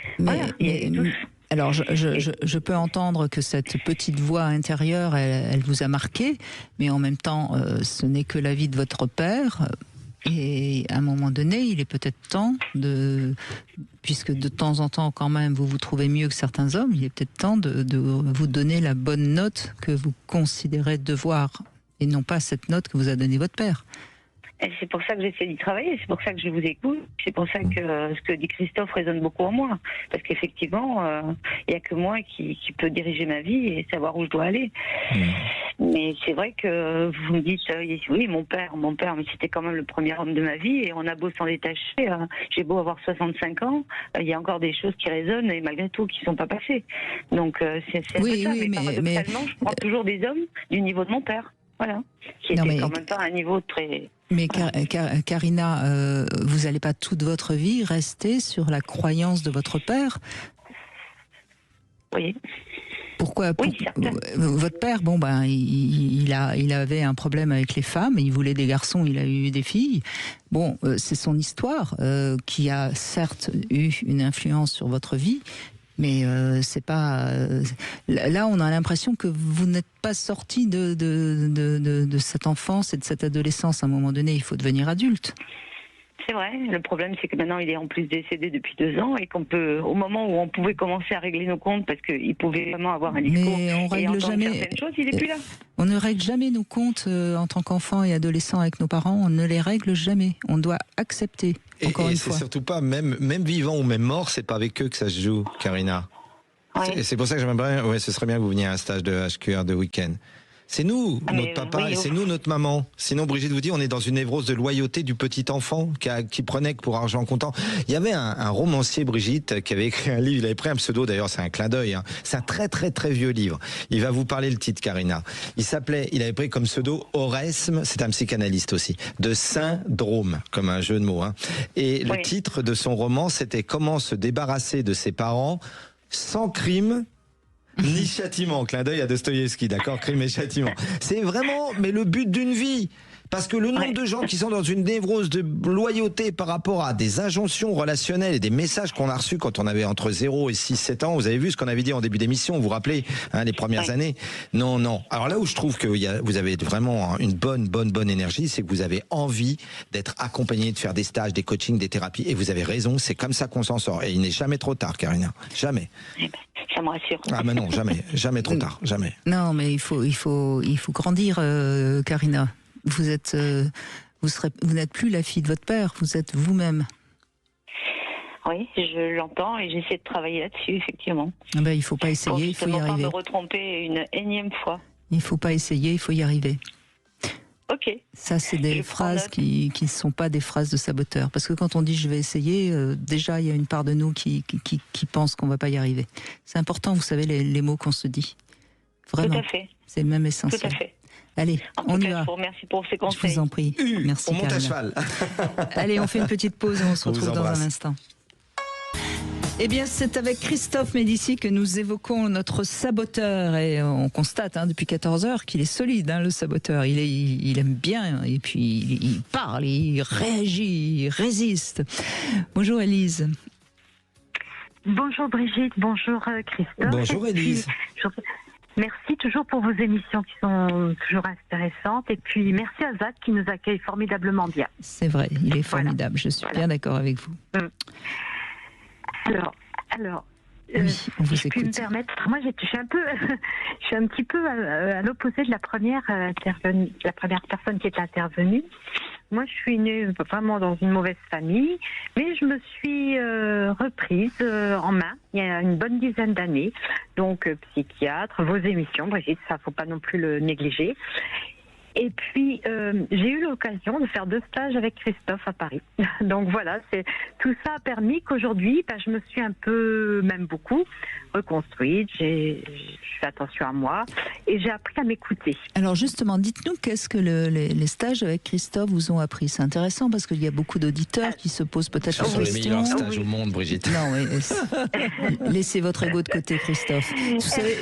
Alors, je peux entendre que cette petite voix intérieure, elle vous a marqué, mais en même temps, ce n'est que la vie de votre père. Et à un moment donné, il est peut-être temps puisque de temps en temps quand même vous vous trouvez mieux que certains hommes, il est peut-être temps de vous donner la bonne note que vous considérez devoir, et non pas cette note que vous a donnée votre père. Et c'est pour ça que j'essaie d'y travailler, c'est pour ça que je vous écoute, c'est pour ça que ce que dit Christophe résonne beaucoup en moi. Parce qu'effectivement, il n'y a que moi qui peut diriger ma vie et savoir où je dois aller. Mais c'est vrai que vous me dites, oui, mon père, mais c'était quand même le premier homme de ma vie et on a beau s'en détacher, j'ai beau avoir 65 ans, il y a encore des choses qui résonnent et malgré tout qui ne sont pas passées. Donc c'est un peu ça, mais paradoxalement, je prends toujours des hommes du niveau de mon père. Voilà, qui était quand même pas à un niveau très... Mais Karina, vous n'allez pas toute votre vie rester sur la croyance de votre père? Oui. Pourquoi? Oui, votre père, il avait un problème avec les femmes, il voulait des garçons, il a eu des filles. Bon, c'est son histoire qui a certes eu une influence sur votre vie. Mais c'est pas. Là, on a l'impression que vous n'êtes pas sorti de cette enfance et de cette adolescence. À un moment donné, il faut devenir adulte. c'est vrai. Le problème, c'est que maintenant, il est en plus décédé depuis 2 ans et qu'on peut, au moment où on pouvait commencer à régler nos comptes, parce qu'il pouvait vraiment avoir un discours Mais on et règle entendre jamais. certaines choses, il n'est plus là. On ne règle jamais nos comptes en tant qu'enfant et adolescent avec nos parents. On ne les règle jamais. On doit accepter. Encore Et une c'est fois. surtout pas, même vivant ou même mort, c'est pas avec eux que ça se joue, Karina. Ouais. C'est pour ça que j'aimerais bien, ce serait bien que vous veniez à un stage de HQR de week-end. C'est nous, Ah, notre mais papa, oui, et c'est nous, notre maman. Sinon, Brigitte vous dit, on est dans une névrose de loyauté du petit enfant qui prenait que pour argent comptant. Il y avait un romancier, Brigitte, qui avait écrit un livre, il avait pris un pseudo, d'ailleurs, c'est un clin d'œil. Hein. C'est un très, très, très vieux livre. Il va vous parler le titre, Karina. Il avait pris comme pseudo Oresme, c'est un psychanalyste aussi, de syndrome, comme un jeu de mots. Hein. Et le titre de son roman, c'était Comment se débarrasser de ses parents sans crime ni châtiment, clin d'œil à Dostoïevski, d'accord, crime et châtiment. C'est vraiment, mais le but d'une vie. Parce que le nombre de gens qui sont dans une névrose de loyauté par rapport à des injonctions relationnelles et des messages qu'on a reçus quand on avait entre 0 et 6-7 ans, vous avez vu ce qu'on avait dit en début d'émission, vous vous rappelez, hein, les premières années. Non. Alors là où je trouve que vous avez vraiment une bonne énergie, c'est que vous avez envie d'être accompagné, de faire des stages, des coachings, des thérapies. Et vous avez raison, c'est comme ça qu'on s'en sort. Et il n'est jamais trop tard, Karina. Jamais. Ça me rassure. Ah mais non, jamais trop tard, jamais. Non, mais il faut grandir, Karina. Vous n'êtes plus la fille de votre père, vous êtes vous-même. Oui, je l'entends et j'essaie de travailler là-dessus, effectivement. Ah ben, il faut pas essayer, il faut y pas arriver. me retromper une énième fois. Il faut pas essayer, il faut y arriver. Ok. Ça, c'est des phrases qui ne sont pas des phrases de saboteur. Parce que quand on dit je vais essayer, déjà, il y a une part de nous qui pense qu'on va pas y arriver. C'est important, vous savez, les mots qu'on se dit. Vraiment. Tout à fait. C'est même essentiel. Tout à fait. Allez, on y va. Je vous remercie pour ces Je conseils. vous en prie. Merci, on monte à Karina. cheval. Allez, on fait une petite pause et on se On vous retrouve dans embrasse. un instant. Eh bien, c'est avec Christophe Médici que nous évoquons notre saboteur et on constate depuis 14 heures qu'il est solide, le saboteur. Il aime bien et puis il parle, il réagit, il résiste. Bonjour Élise. Bonjour Brigitte, bonjour Christophe. Bonjour Élise. Merci toujours pour vos émissions qui sont toujours intéressantes. Et puis merci à Zach qui nous accueille formidablement bien. C'est vrai, il est formidable, je suis bien d'accord avec vous. Alors, oui, on vous si je puis me écoute. permettre, moi je suis un petit peu à l'opposé de la première personne qui est intervenue. Moi, je suis née vraiment dans une mauvaise famille, mais je me suis reprise en main il y a une bonne dizaine d'années. Donc, psychiatre, vos émissions, Brigitte, ça faut pas non plus le négliger. Et puis, j'ai eu l'occasion de faire 2 stages avec Christophe à Paris. Donc voilà, tout ça a permis qu'aujourd'hui, je me suis un peu, même beaucoup, reconstruite. Je fais attention à moi et j'ai appris à m'écouter. Alors justement, dites-nous qu'est-ce que les stages avec Christophe vous ont appris. C'est intéressant parce qu'il y a beaucoup d'auditeurs qui se posent peut-être Ce la sont les question. meilleurs stages au monde, Brigitte. Non, mais laissez votre ego de côté, Christophe.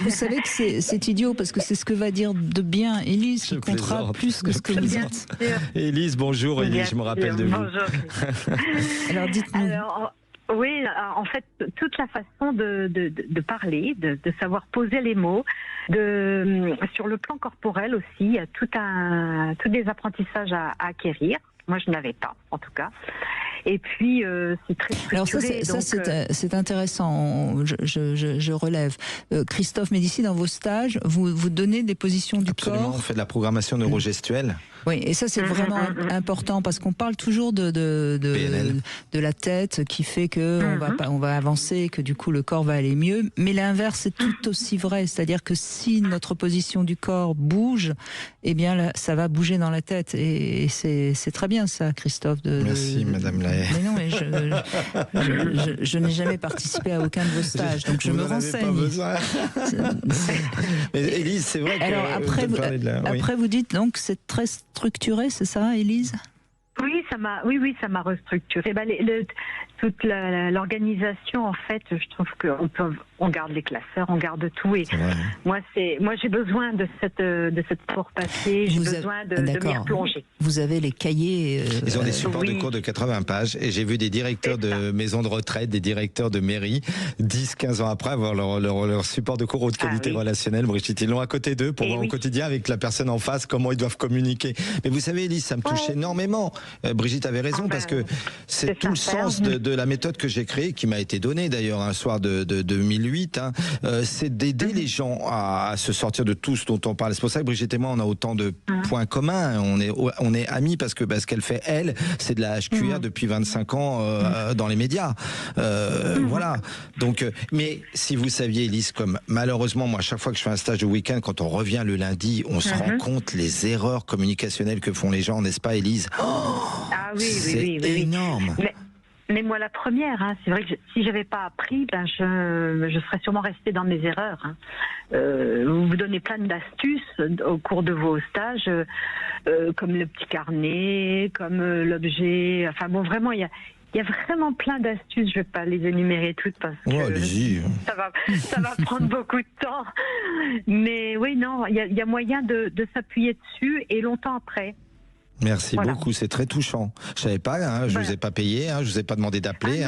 Vous savez que c'est idiot parce que c'est ce que va dire de bien Élise qui Je comptera plaisante. plus que ce que vous dites. Élise, bonjour Élise, je me rappelle de vous. Bonjour. Alors dites-nous. Alors, oui, en fait, toute la façon de parler, de savoir poser les mots, sur le plan corporel aussi, il y a tous des apprentissages à acquérir. Moi, je n'avais pas, en tout cas. Et puis, c'est très structuré. Alors c'est intéressant, je relève. Christophe Médici, dans vos stages, vous donnez des positions du Absolument, corps. on fait de la programmation neurogestuelle. Oui, et ça c'est vraiment important parce qu'on parle toujours de la tête qui fait que on va avancer, que du coup le corps va aller mieux. Mais l'inverse est tout aussi vrai, c'est-à-dire que si notre position du corps bouge, eh bien là, ça va bouger dans la tête. Et c'est très bien ça, Christophe. Merci, Madame Lahaye. Mais non, mais je n'ai jamais participé à aucun de vos stages, donc je Vous me n'en avez renseigne. pas besoin. Mais Élise, c'est vrai que... Alors après, vous dites donc c'est très structuré, c'est ça, Élise ? Oui, ça m'a restructuré. Toute l'organisation, en fait, je trouve qu'on garde les classeurs, on garde tout. Et moi, j'ai besoin de cette pour passer. J'ai besoin de m'y replonger. Vous avez les cahiers. Ils ont des supports de cours de 80 pages et j'ai vu des directeurs de maisons de retraite, des directeurs de mairie, 10-15 ans après avoir leur support de cours haute qualité relationnelle. Brigitte, ils l'ont à côté d'eux pour voir au quotidien avec la personne en face comment ils doivent communiquer. Mais vous savez, Élise, ça me touche énormément. Brigitte avait raison, parce que c'est tout le sens de la méthode que j'ai créée, qui m'a été donnée d'ailleurs un soir de 2008, hein, c'est d'aider les gens à se sortir de tout ce dont on parle. C'est pour ça que Brigitte et moi, on a autant de points communs. On est amis parce que ce qu'elle fait, elle, c'est de la HQR depuis 25 ans dans les médias. Voilà. Donc, mais si vous saviez, Élise, comme malheureusement, moi, à chaque fois que je fais un stage de week-end, quand on revient le lundi, on se rend compte les erreurs communicationnelles que font les gens, n'est-ce pas, Élise? Ah oui, c'est oui. énorme. Mais moi, la première, hein, c'est vrai que si j'avais pas appris, je serais sûrement restée dans mes erreurs. Hein. Vous donnez plein d'astuces au cours de vos stages, comme le petit carnet, comme l'objet. Enfin bon, vraiment, il y a vraiment plein d'astuces. Je vais pas les énumérer toutes parce que allez-y. ça va prendre beaucoup de temps. Mais oui, non, il y a moyen de s'appuyer dessus et longtemps après. Merci beaucoup, c'est très touchant. Je savais pas, hein, je vous ai pas payé, hein, je vous ai pas demandé d'appeler.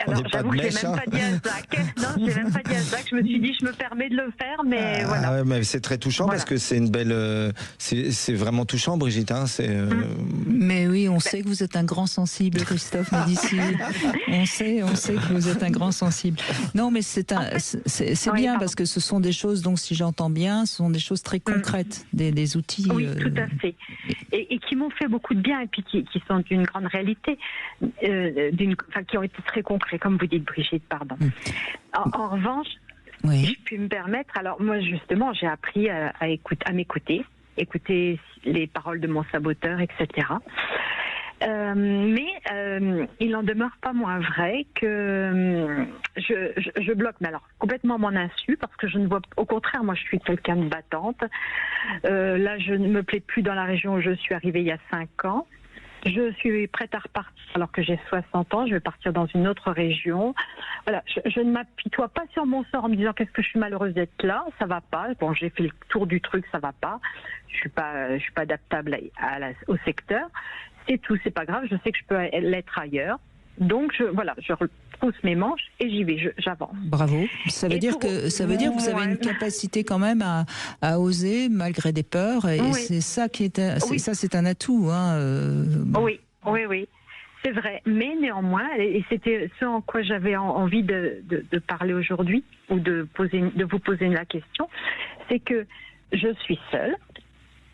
On n'est pas de mèche. Non, je l'ai même pas dit à Zach. Je me suis dit, je me permets de le faire, mais voilà. Ouais, mais c'est très touchant parce que c'est une belle, c'est vraiment touchant, Brigitte. Hein, Mais oui, on sait que vous êtes un grand sensible, Christophe Médicis. on sait que vous êtes un grand sensible. Non, mais c'est bien parce que ce sont des choses, donc si j'entends bien, ce sont des choses très concrètes, des outils. Oui, tout à fait. Et qui m'ont fait beaucoup de bien et puis qui sont d'une grande réalité, qui ont été très concrets, comme vous dites, Brigitte, pardon. En revanche, si je puis me permettre, alors moi justement, j'ai appris à m'écouter, écouter les paroles de mon saboteur, etc. Mais il en demeure pas moins vrai que je bloque, mais alors complètement mon insu, parce que je ne vois, au contraire, moi je suis quelqu'un de battante. Là, je ne me plais plus dans la région où je suis arrivée il y a 5 ans. Je suis prête à repartir alors que j'ai 60 ans. Je vais partir dans une autre région. Voilà, je ne m'apitoie pas sur mon sort en me disant qu'est-ce que je suis malheureuse d'être là. Ça va pas. Bon, j'ai fait le tour du truc, ça va pas. Je suis pas adaptable au secteur. C'est tout, c'est pas grave. Je sais que je peux l'être ailleurs. Donc je retrousse mes manches et j'y vais, j'avance. Bravo. Ça veut dire que vous avez une capacité quand même à oser malgré des peurs et c'est ça qui est ça c'est un atout. Hein, Oui. C'est vrai, mais néanmoins, et c'était ce en quoi j'avais envie de parler aujourd'hui ou de vous poser la question, c'est que je suis seule.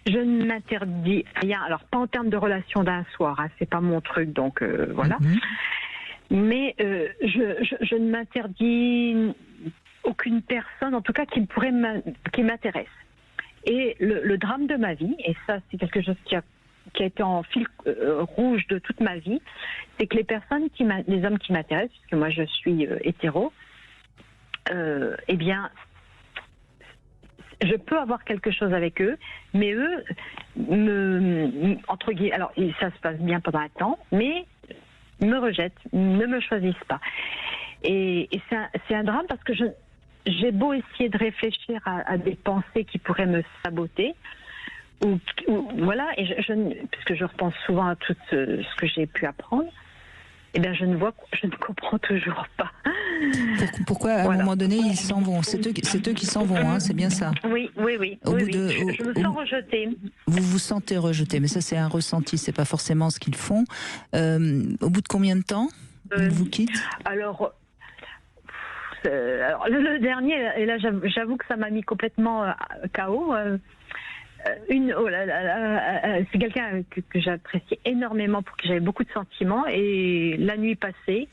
Je ne m'interdis rien. Alors, pas en termes de relation d'un soir, hein, c'est pas mon truc, donc voilà. Mais je ne m'interdis aucune personne, en tout cas, qui m'intéresse. Et le drame de ma vie, et ça, c'est quelque chose qui a été en fil rouge de toute ma vie, c'est que les hommes qui m'intéressent, puisque moi je suis hétéro, eh bien, je peux avoir quelque chose avec eux, mais eux, entre guillemets, alors ça se passe bien pendant un temps, mais me rejettent, ne me choisissent pas. Et c'est un drame parce que j'ai beau essayer de réfléchir à des pensées qui pourraient me saboter, voilà, et puisque je repense souvent à tout ce que j'ai pu apprendre, eh bien je ne comprends toujours pas. Pourquoi à un moment donné ils s'en vont? C'est eux qui s'en vont, hein, c'est bien ça? Oui. Je me sens rejetée. Vous vous sentez rejetée, mais ça c'est un ressenti, c'est pas forcément ce qu'ils font. Au bout de combien de temps ils vous quittent? Alors le dernier, et là j'avoue que ça m'a mis complètement KO. C'est quelqu'un que j'appréciais énormément, pour qui j'avais beaucoup de sentiments, et la nuit passée,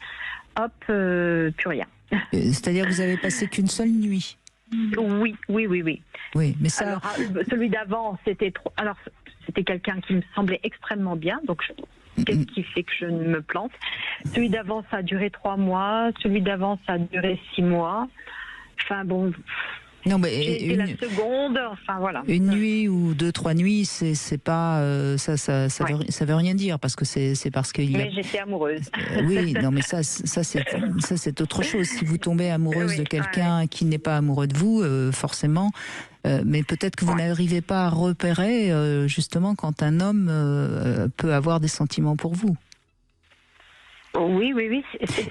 hop, plus rien. C'est-à-dire que vous avez passé qu'une seule nuit? Oui. Oui, mais ça. Alors, celui d'avant, c'était trop. Alors, c'était quelqu'un qui me semblait extrêmement bien, donc qu'est-ce qui fait que je ne me plante? Celui d'avant, ça a duré 3 mois. Celui d'avant, ça a duré 6 mois. Enfin bon. Non, mais la seconde, enfin voilà. Une nuit ou 2-3 nuits, c'est pas ça veut rien dire, parce que c'est parce que mais j'étais amoureuse. Oui, non, mais ça c'est autre chose. Si vous tombez amoureuse de quelqu'un qui n'est pas amoureux de vous, forcément. Mais peut-être que vous n'arrivez pas à repérer justement quand un homme peut avoir des sentiments pour vous. Oui.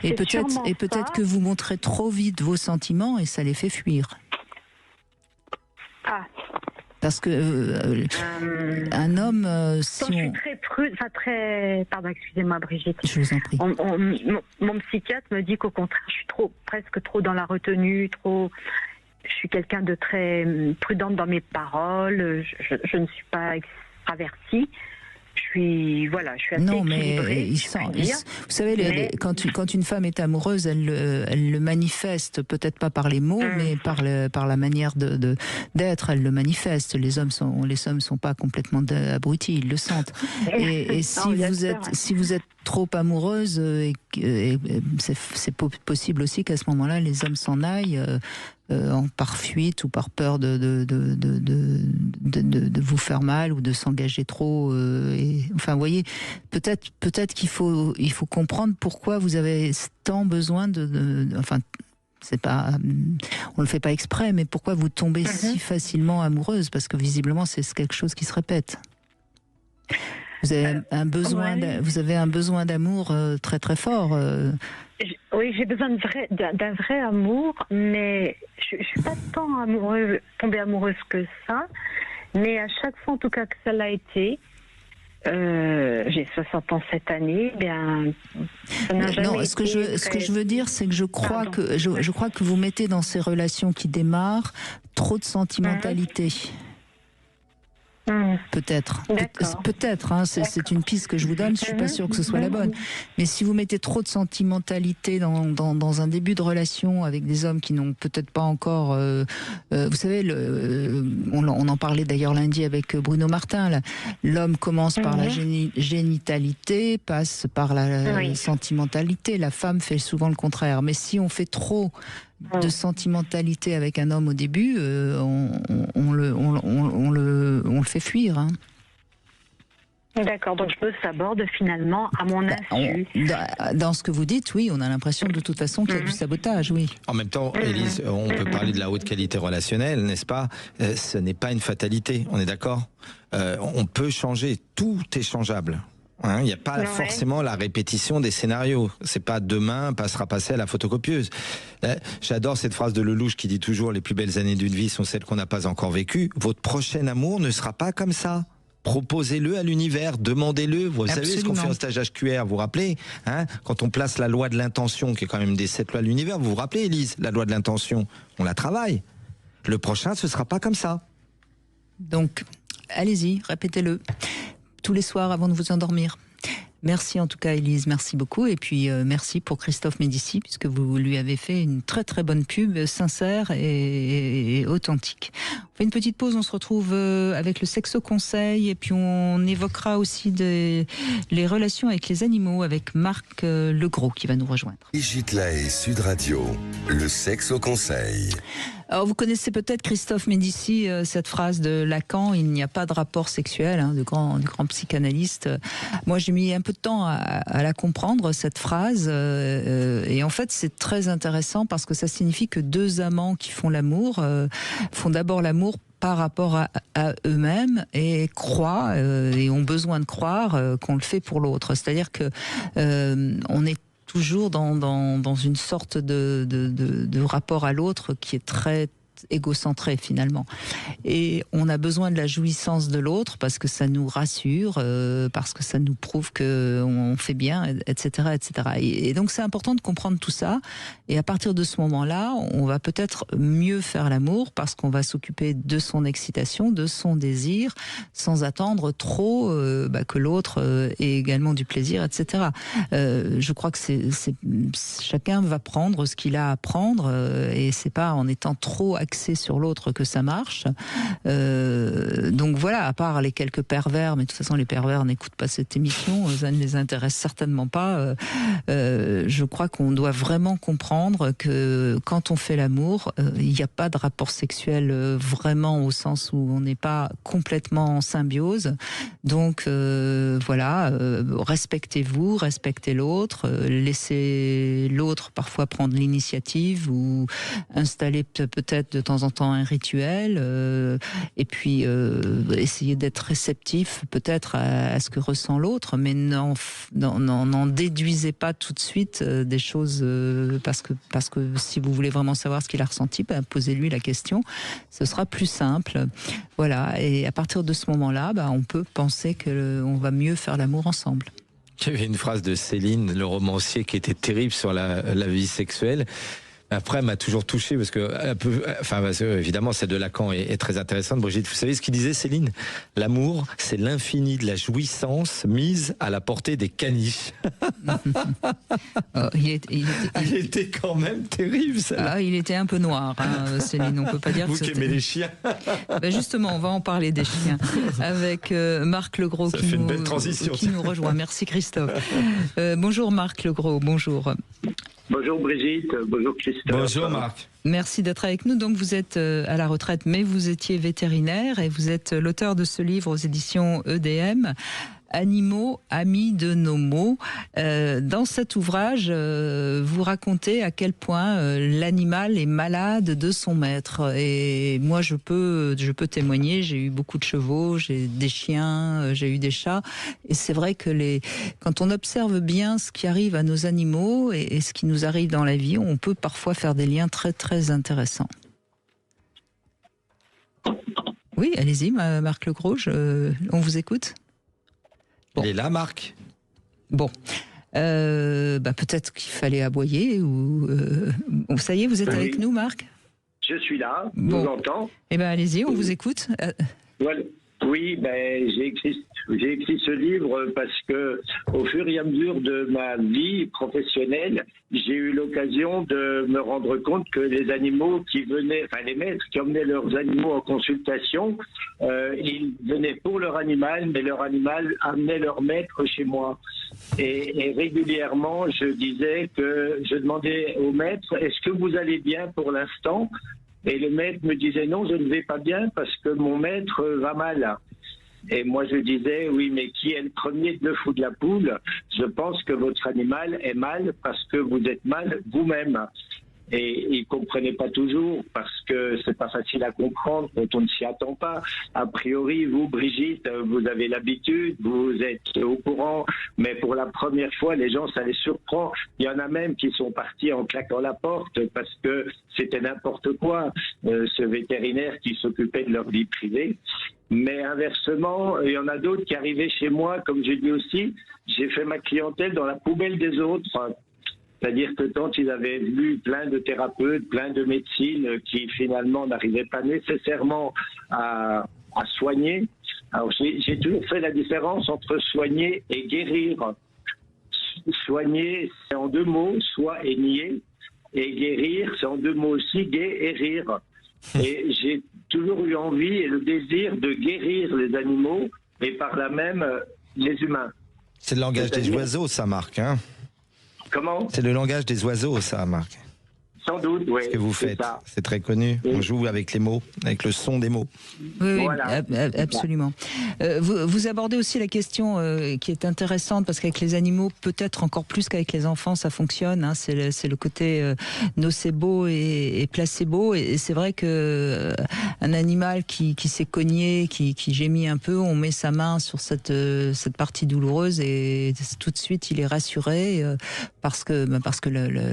Et peut-être que vous montrez trop vite vos sentiments et ça les fait fuir. Parce que un homme, si je suis très pardon, excusez-moi Brigitte. Je vous en prie. Mon psychiatre me dit qu'au contraire, je suis presque trop dans la retenue, je suis quelqu'un de très prudente dans mes paroles, je ne suis pas extravertie. Je suis assez équilibrée. Vous savez, quand une femme est amoureuse, elle le manifeste, peut-être pas par les mots, mais par la manière d'être, elle le manifeste. Les hommes sont pas complètement abrutis, ils le sentent. Et si vous êtes trop amoureuse, c'est possible aussi qu'à ce moment-là, les hommes s'en aillent par fuite ou par peur de vous faire mal ou de s'engager trop. Enfin, vous voyez, peut-être qu'il faut comprendre pourquoi vous avez tant besoin enfin, c'est pas, on le fait pas exprès, mais pourquoi vous tombez si facilement amoureuse, parce que visiblement c'est quelque chose qui se répète. Vous avez un besoin d'amour très très fort. Oui, j'ai besoin d'un vrai amour, mais je suis pas tant tombée amoureuse que ça. Mais à chaque fois, en tout cas, que ça l'a été, j'ai 60 ans cette année, ça n'a jamais été ce que je veux dire, c'est que je crois que vous mettez dans ces relations qui démarrent trop de sentimentalité. Peut-être, c'est une piste que je vous donne. Je suis pas sûre que ce soit la bonne. Mais si vous mettez trop de sentimentalité dans un début de relation avec des hommes qui n'ont peut-être pas encore, vous savez, on en parlait d'ailleurs lundi avec Bruno Martin. Là. L'homme commence par la génitalité, passe par la sentimentalité. La femme fait souvent le contraire. Mais si on fait trop de sentimentalité avec un homme au début, on le fait fuir. Hein. D'accord, donc je me saborde finalement à mon insu. Dans ce que vous dites, oui, on a l'impression de toute façon qu'il y a du sabotage, oui. En même temps, Élise, on peut parler de la haute qualité relationnelle, n'est-ce pas ? Ce n'est pas une fatalité, on est d'accord ? On peut changer, tout est changeable. Il n'y a pas forcément la répétition des scénarios. C'est pas demain sera passé à la photocopieuse. J'adore cette phrase de Lelouch qui dit toujours les plus belles années d'une vie sont celles qu'on n'a pas encore vécues. Votre prochain amour ne sera pas comme ça. Proposez-le à l'univers, demandez-le. Vous savez ce qu'on fait en stage HQR, vous vous rappelez quand on place la loi de l'intention, qui est quand même des 7 lois de l'univers, vous vous rappelez, Élise, la loi de l'intention, on la travaille. Le prochain, ce sera pas comme ça. Donc, allez-y, répétez-le. Tous les soirs avant de vous endormir. Merci en tout cas Élise, merci beaucoup. Et puis merci pour Christophe Médicis, puisque vous lui avez fait une très très bonne pub, sincère et authentique. On fait une petite pause, on se retrouve avec le Sexo Conseil, et puis on évoquera aussi les relations avec les animaux, avec Marc Legros qui va nous rejoindre. Brigitte Lahaie, Sud Radio, le Sexo Conseil. Alors vous connaissez peut-être Christophe Médicis, cette phrase de Lacan, il n'y a pas de rapport sexuel, de grand psychanalyste. Moi j'ai mis un peu de temps à la comprendre, cette phrase, et en fait c'est très intéressant parce que ça signifie que deux amants qui font l'amour font d'abord l'amour par rapport à eux-mêmes et croient et ont besoin de croire qu'on le fait pour l'autre. C'est-à-dire que on est toujours dans une sorte de rapport à l'autre qui est très égocentré finalement. Et on a besoin de la jouissance de l'autre parce que ça nous rassure, parce que ça nous prouve qu'on fait bien, etc. etc. Et donc c'est important de comprendre tout ça. Et à partir de ce moment-là, on va peut-être mieux faire l'amour parce qu'on va s'occuper de son excitation, de son désir, sans attendre trop que l'autre ait également du plaisir, etc. Je crois que chacun va prendre ce qu'il a à prendre et c'est pas en étant trop axé sur l'autre que ça marche. Donc voilà, à part les quelques pervers, mais de toute façon les pervers n'écoutent pas cette émission, ça ne les intéresse certainement pas. Je crois qu'on doit vraiment comprendre que quand on fait l'amour, il n'y a pas de rapport sexuel vraiment au sens où on n'est pas complètement en symbiose. Donc voilà, respectez-vous, respectez l'autre, laissez l'autre parfois prendre l'initiative ou installer peut-être de temps en temps un rituel, et puis essayer d'être réceptif peut-être à ce que ressent l'autre, mais n'en déduisez pas tout de suite des choses parce que si vous voulez vraiment savoir ce qu'il a ressenti, posez-lui la question, ce sera plus simple. Voilà, et à partir de ce moment-là, on peut penser qu'on va mieux faire l'amour ensemble. Il y avait une phrase de Céline, le romancier, qui était terrible sur la vie sexuelle. Après, elle m'a toujours touché parce que, évidemment, celle de Lacan est très intéressante. Brigitte, vous savez ce qu'il disait, Céline? L'amour, c'est l'infini de la jouissance mise à la portée des caniches. Il était quand même terrible, ça. Il était un peu noir, Céline. On peut pas dire vous que qui aimez les chiens. Justement, on va en parler des chiens avec Marc Legros qui nous rejoint. Merci Christophe. Bonjour Marc Legros, bonjour. Bonjour Brigitte, bonjour Christophe. Bonjour Marc. Merci d'être avec nous. Donc vous êtes à la retraite, mais vous étiez vétérinaire et vous êtes l'auteur de ce livre aux éditions EDM, Animaux, amis de nos mots. Dans cet ouvrage, vous racontez à quel point l'animal est malade de son maître. Et moi, je peux témoigner. J'ai eu beaucoup de chevaux, j'ai des chiens, j'ai eu des chats. Et c'est vrai que quand on observe bien ce qui arrive à nos animaux et ce qui nous arrive dans la vie, on peut parfois faire des liens très, très intéressants. Oui, allez-y, Marc Legros, on vous écoute. Bon. Il est là, Marc? Bon. Peut-être qu'il fallait aboyer ou... Ça y est, vous êtes avec nous, Marc? Je suis là, je vous entends. Eh bien, allez-y, on vous écoute. Voilà. Oui, j'ai écrit ce livre parce que au fur et à mesure de ma vie professionnelle, j'ai eu l'occasion de me rendre compte que les animaux les maîtres qui emmenaient leurs animaux en consultation, ils venaient pour leur animal, mais leur animal amenait leur maître chez moi. Et régulièrement, je demandais au maître, est-ce que vous allez bien pour l'instant? Et le maître me disait non, je ne vais pas bien parce que mon maître va mal. Et moi je disais oui, mais qui est le premier de le fou de la poule? Je pense que votre animal est mal parce que vous êtes mal vous-même. Et ils comprenaient pas toujours parce que c'est pas facile à comprendre quand on ne s'y attend pas. A priori, vous, Brigitte, vous avez l'habitude, vous êtes au courant, mais pour la première fois, les gens, ça les surprend. Il y en a même qui sont partis en claquant la porte parce que c'était n'importe quoi, ce vétérinaire qui s'occupait de leur vie privée. Mais inversement, il y en a d'autres qui arrivaient chez moi, comme je dis aussi, j'ai fait ma clientèle dans la poubelle des autres. C'est-à-dire que quand ils avaient vu plein de thérapeutes, plein de médecines qui finalement n'arrivaient pas nécessairement à soigner, alors j'ai toujours fait la différence entre soigner et guérir. Soigner, c'est en deux mots, soi et nier, et guérir, c'est en deux mots aussi, gai et rire. Et j'ai toujours eu envie et le désir de guérir les animaux et par là même les humains. C'est le langage des oiseaux, ça, Marc, hein? Comment? C'est le langage des oiseaux, ça, Marc. Sans doute, oui. Ce que vous faites, c'est très connu. Oui. On joue avec les mots, avec le son des mots. Oui, voilà. Absolument. Vous abordez aussi la question qui est intéressante parce qu'avec les animaux, peut-être encore plus qu'avec les enfants, ça fonctionne. Hein, c'est le côté nocebo et placebo. Et c'est vrai que un animal qui s'est cogné, qui gémit un peu, on met sa main sur cette partie douloureuse et tout de suite il est rassuré parce que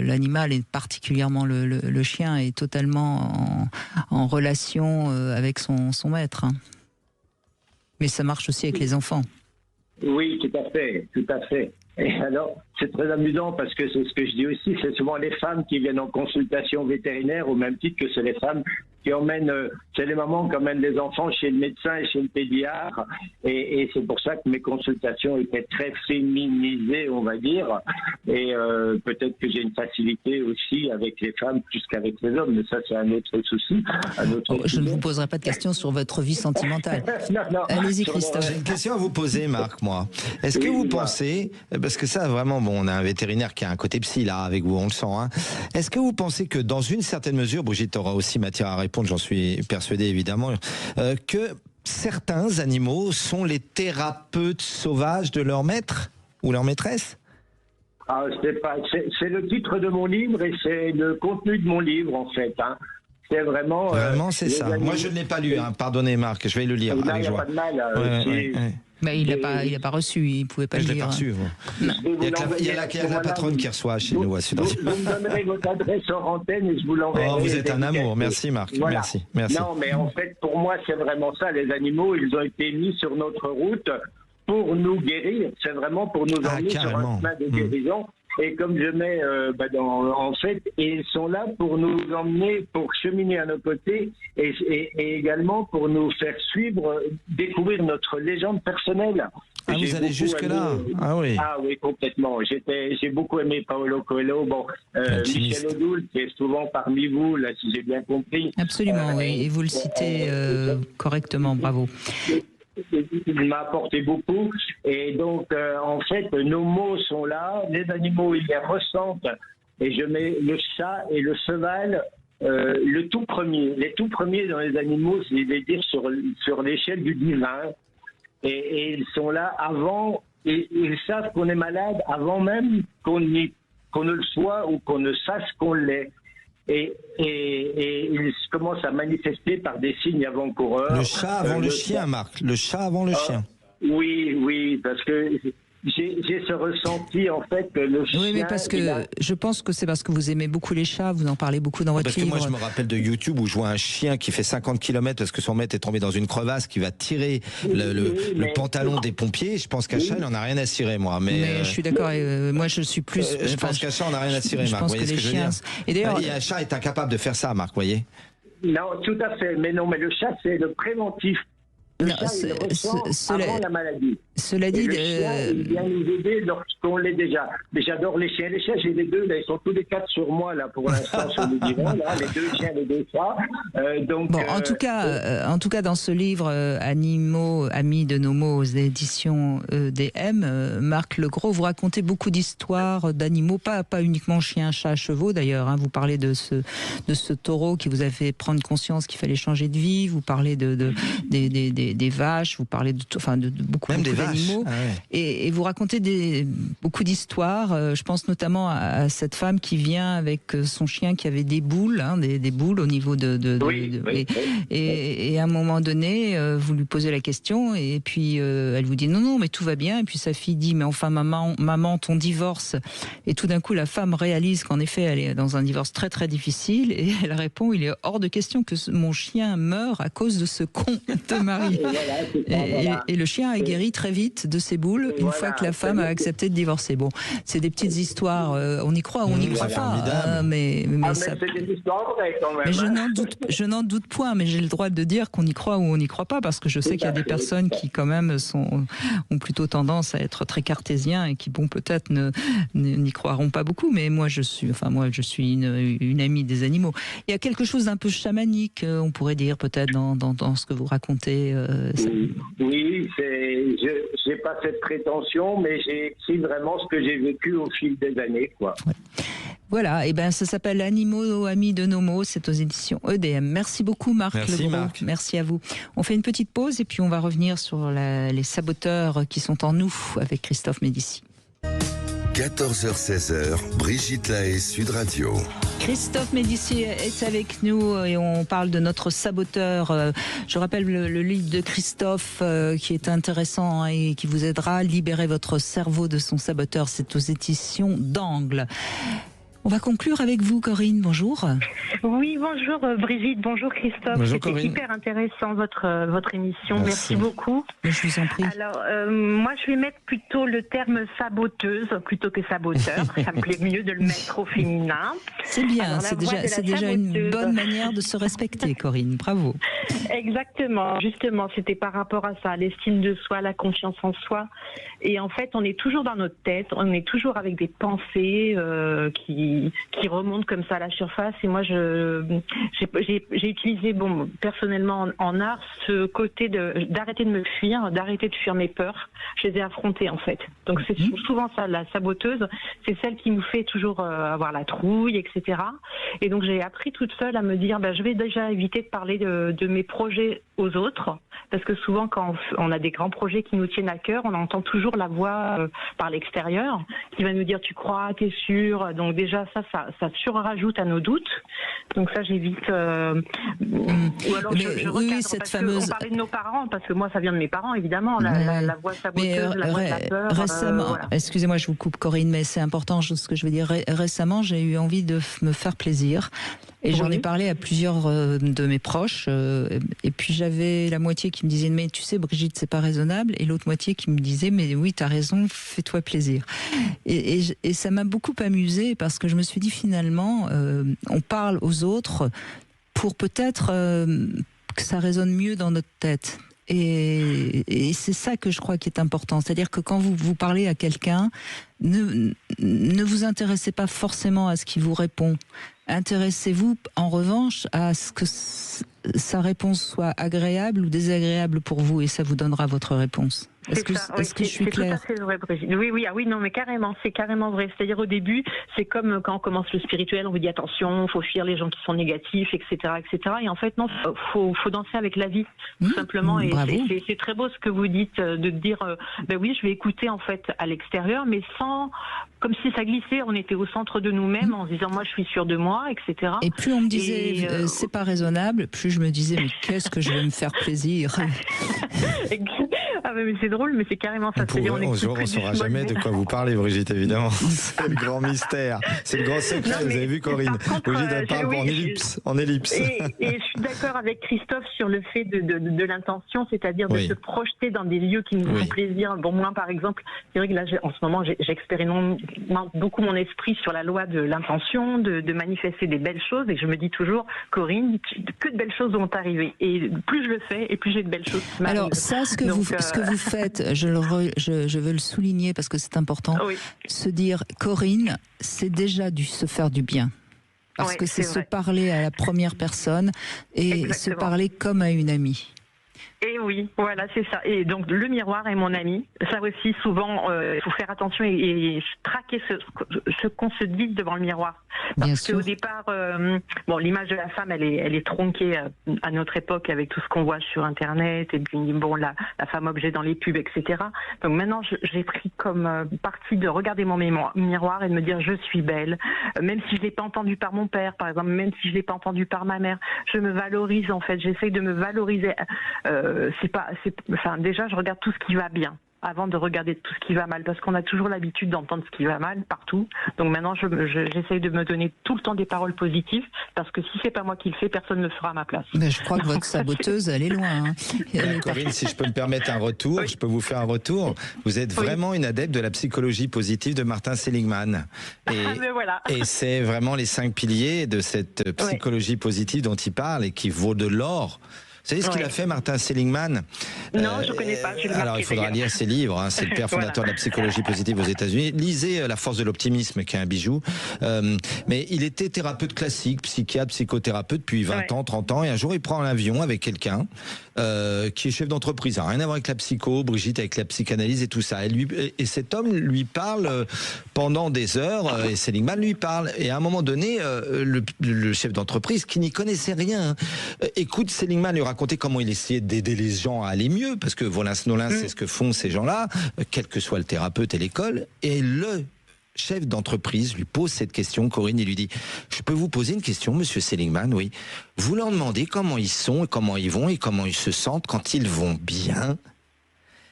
l'animal est particulièrement le chien est totalement en relation avec son maître. Hein. Mais ça marche aussi avec les enfants. Oui, tout à fait, tout à fait. Et alors, c'est très amusant parce que c'est ce que je dis aussi, c'est souvent les femmes qui viennent en consultation vétérinaire au même titre que c'est les femmes qui emmènent, c'est les mamans qui emmènent les enfants chez le médecin et chez le pédiatre. Et c'est pour ça que mes consultations étaient très féminisées, on va dire. Et peut-être que j'ai une facilité aussi avec les femmes plus qu'avec les hommes, mais ça c'est un autre souci. Je ne vous poserai pas de questions sur votre vie sentimentale. Non. Allez-y Christophe. J'ai une question à vous poser, Marc, moi. Est-ce que vous pensez, parce que ça vraiment, on a un vétérinaire qui a un côté psy là avec vous, on le sent. Hein. Est-ce que vous pensez que dans une certaine mesure, Brigitte aura aussi matière à répondre, j'en suis persuadé évidemment, que certains animaux sont les thérapeutes sauvages de leur maître ou leur maîtresse? C'est le titre de mon livre et c'est le contenu de mon livre en fait. Hein. c'est vraiment... Vraiment, c'est ça. animaux. Moi, je ne l'ai pas lu, hein. Pardonnez Marc, je vais le lire Il n'y avec a joie. pas de mal. Ouais. Bah, il n'a pas reçu, il ne pouvait pas Je le l'ai lire. pas reçu. Vous. Il y a la patronne qui reçoit chez nous à Sud Radio. Vous me donnerez votre adresse hors antenne et je vous l'enverrai. Oh, vous êtes un amour. Merci Marc. Voilà. Merci. Non, mais en fait, pour moi, c'est vraiment ça. Les animaux, ils ont été mis sur notre route pour nous guérir. C'est vraiment pour nous emmener sur un chemin de guérison. Et comme je mets en fait, ils sont là pour nous emmener, pour cheminer à nos côtés et également pour nous faire suivre, découvrir notre légende personnelle. Ah, vous allez jusque-là? Ah oui. Ah oui, complètement. J'ai beaucoup aimé Paolo Coelho. Bon, Michel Odoul, qui est souvent parmi vous, là, si j'ai bien compris. Absolument, oui. Et vous le citez correctement, bravo. Il m'a apporté beaucoup et donc en fait nos mots sont là, les animaux ils les ressentent et je mets le chat et le cheval les tout premiers dans les animaux, je vais dire sur l'échelle du divin et ils sont là avant et ils savent qu'on est malade avant même qu'on ne le soit ou qu'on ne sache qu'on l'est. Et il commence à manifester par des signes avant-coureurs. Le chat avant le chien, Marc. Le chat avant le chien. Oui, parce que j'ai ce ressenti en fait que le chien... Oui, mais parce que je pense que c'est parce que vous aimez beaucoup les chats, vous en parlez beaucoup dans votre livre. Parce que moi je me rappelle de YouTube où je vois un chien qui fait 50 km parce que son maître est tombé dans une crevasse, qui va tirer le pantalon des pompiers. Je pense qu'un chat il en a rien à cirer, moi. Mais je suis d'accord, moi je suis plus... je pense qu'un chat on a rien à cirer, Marc. Je pense que les chiens... Et d'ailleurs, un chat est incapable de faire ça, Marc, vous voyez. Non, tout à fait. Mais non, mais le chat c'est le préventif. Le chat, il ressent avant la maladie. Cela dit, le chien, il vient nous aider lorsqu'on l'est déjà. Mais j'adore les chiens. Les chiens, j'ai les deux. Là, ils sont tous les quatre sur moi là pour l'instant sur le divan. Là, les deux chiens, les deux chats. En tout cas, dans ce livre Animaux, amis de nos mots aux éditions EDM, Marc Legros, vous racontez beaucoup d'histoires d'animaux, pas uniquement chiens, chats, chevaux d'ailleurs. Hein. Vous parlez de ce taureau qui vous a fait prendre conscience qu'il fallait changer de vie. Vous parlez des vaches. Vous parlez de beaucoup d'animaux. Ah ouais. Et vous racontez beaucoup d'histoires. Je pense notamment à cette femme qui vient avec son chien qui avait des boules, des boules au niveau et à un moment donné, vous lui posez la question et puis elle vous dit non, mais tout va bien. Et puis sa fille dit mais enfin maman, ton divorce. Et tout d'un coup, la femme réalise qu'en effet, elle est dans un divorce très très difficile et elle répond il est hors de question que mon chien meure à cause de ce con de mari. Et le chien a guéri très vite de ses boules une fois que la femme a accepté de divorcer. Bon, c'est des petites histoires, on y croit ou on n'y croit pas, mais c'est des histoires vraies quand même. Mais je n'en doute point, mais j'ai le droit de dire qu'on y croit ou on n'y croit pas, parce que je sais qu'il y a des personnes qui quand même ont plutôt tendance à être très cartésiens et qui peut-être n'y croiront pas beaucoup, mais moi je suis une amie des animaux. Il y a quelque chose d'un peu chamanique, on pourrait dire peut-être dans ce que vous racontez. Oui, j'ai pas cette prétention, mais j'ai écrit vraiment ce que j'ai vécu au fil des années, quoi. Ouais. Voilà, et ça s'appelle Animaux, amis de nos mots, c'est aux éditions EDM. Merci beaucoup Marc Legros. Marc. Merci à vous. On fait une petite pause et puis on va revenir sur les saboteurs qui sont en nous avec Christophe Médici. 14h-16h, Brigitte Lahaie, Sud Radio. Christophe Médici est avec nous et on parle de notre saboteur. Je rappelle le livre de Christophe qui est intéressant et qui vous aidera à libérer votre cerveau de son saboteur. C'est aux éditions d'Angle. On va conclure avec vous, Corinne. Bonjour. Oui, bonjour Brigitte, bonjour Christophe. Bonjour, c'était Corinne. Hyper intéressant votre émission. Merci beaucoup. Je vous en prie. Alors, moi, je vais mettre plutôt le terme saboteuse plutôt que saboteur. Ça me plaît mieux de le mettre au féminin. C'est bien, alors, c'est déjà une bonne manière de se respecter, Corinne. Bravo. Exactement, justement, c'était par rapport à ça, l'estime de soi, la confiance en soi. Et en fait, on est toujours dans notre tête, on est toujours avec des pensées qui remontent comme ça à la surface. Et moi, j'ai utilisé, personnellement en art, ce côté d'arrêter de me fuir, d'arrêter de fuir mes peurs. Je les ai affrontées, en fait. Donc c'est souvent ça, la saboteuse, c'est celle qui nous fait toujours avoir la trouille, etc. Et donc j'ai appris toute seule à me dire, je vais déjà éviter de parler de mes projets aux autres, parce que souvent quand on a des grands projets qui nous tiennent à cœur, on entend toujours la voix par l'extérieur qui va nous dire tu crois, t'es sûr. Donc déjà ça surrajoute à nos doutes. Donc ça, j'évite. Ou alors je recadre, cette parce fameuse. On parlait de nos parents, parce que moi, ça vient de mes parents, évidemment. La voix saboteuse, la voix de la peur. Récemment, voilà. excusez-moi, je vous coupe, Corinne, mais c'est important ce que je veux dire. Récemment, j'ai eu envie de me faire plaisir. Et j'en ai parlé à plusieurs de mes proches. Et puis j'avais la moitié qui me disait, mais tu sais, Brigitte, c'est pas raisonnable. Et l'autre moitié qui me disait, mais oui, t'as raison, fais-toi plaisir. Et ça m'a beaucoup amusée parce que je me suis dit, finalement, on parle aux autres pour peut-être que ça résonne mieux dans notre tête. Et c'est ça que je crois qui est important. C'est-à-dire que quand vous parlez à quelqu'un, ne vous intéressez pas forcément à ce qu'il vous répond. Intéressez-vous en revanche à ce que sa réponse soit agréable ou désagréable pour vous, et ça vous donnera votre réponse. Est-ce que je suis claire? C'est tout à fait vrai, Brigitte. Oui, non, mais carrément, c'est carrément vrai. C'est-à-dire au début, c'est comme quand on commence le spirituel, on vous dit attention, faut fuir les gens qui sont négatifs, etc., etc. Et en fait, non, faut danser avec la vie, tout simplement. Et c'est très beau ce que vous dites, de dire, ben oui, je vais écouter en fait à l'extérieur, mais sans, comme si ça glissait, on était au centre de nous-mêmes, en se disant moi, je suis sûre de moi, etc. Et plus on me disait c'est pas raisonnable, plus je me disais mais qu'est-ce que je vais me faire plaisir. Ah mais c'est drôle, mais c'est carrément ça. On saura jamais de quoi vous parlez, Brigitte, évidemment. C'est le grand mystère, c'est le grand secret. Vous avez vu, Corinne, Brigitte, elle parle en ellipse. Et je suis d'accord avec Christophe sur le fait de l'intention, c'est-à-dire de se projeter dans des lieux qui nous font plaisir. Bon, moi, par exemple, c'est vrai que là, en ce moment, j'expérimente beaucoup mon esprit sur la loi de l'intention, de manifester des belles choses, et je me dis toujours, Corinne, que de belles choses vont arriver. Et plus je le fais, et plus j'ai de belles choses qui m'arrivent. Alors ça, ce que vous faites, je veux le souligner parce que c'est important, se dire, Corinne, c'est déjà se faire du bien. Parce que c'est se parler à la première personne et se parler comme à une amie. Et oui, voilà, c'est ça. Et donc, le miroir est mon ami. Ça aussi, souvent, il faut faire attention et traquer ce qu'on se dit devant le miroir. Parce qu'au départ, l'image de la femme, elle est tronquée à notre époque avec tout ce qu'on voit sur Internet, et puis, la femme objet dans les pubs, etc. Donc maintenant, j'ai pris comme parti de regarder mon miroir et de me dire, je suis belle. Même si je l'ai pas entendu par mon père, par exemple, même si je l'ai pas entendu par ma mère, je me valorise, en fait. J'essaye de me valoriser. Déjà, je regarde tout ce qui va bien avant de regarder tout ce qui va mal, parce qu'on a toujours l'habitude d'entendre ce qui va mal partout. Donc maintenant, j'essaye de me donner tout le temps des paroles positives, parce que si c'est pas moi qui le fais, personne ne le fera à ma place. Mais je crois que votre saboteuse, elle est loin. Hein. Corinne, si je peux me permettre un retour, je peux vous faire un retour. Vous êtes vraiment une adepte de la psychologie positive de Martin Seligman. Et c'est vraiment les 5 piliers de cette psychologie positive dont il parle et qui vaut de l'or. Vous savez ce qu'il a fait, Martin Seligman? Non, je ne connais pas. Alors, il faudra lire ses livres. Hein. C'est le père fondateur de la psychologie positive aux États-Unis. Lisez La force de l'optimisme, qui est un bijou. Mais il était thérapeute classique, psychiatre, psychothérapeute depuis 20 ans, 30 ans. Et un jour, il prend l'avion avec quelqu'un qui est chef d'entreprise. Ça n'a rien à voir avec la psycho, Brigitte, avec la psychanalyse et tout ça. Et cet homme lui parle pendant des heures, et Seligman lui parle. Et à un moment donné, le chef d'entreprise, qui n'y connaissait rien, écoute Seligman lui raconter comment il essayait d'aider les gens à aller mieux, parce que Volins-Nolins, c'est ce que font ces gens-là, quel que soit le thérapeute et l'école. Et le chef d'entreprise lui pose cette question, Corinne, il lui dit, je peux vous poser une question, monsieur Seligman? Oui. Vous leur demandez comment ils sont, et comment ils vont, et comment ils se sentent quand ils vont bien?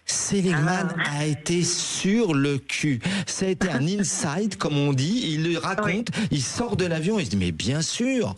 Seligman a été sur le cul. Ça a été un insight, comme on dit. Il le raconte, il sort de l'avion, il se dit, mais bien sûr,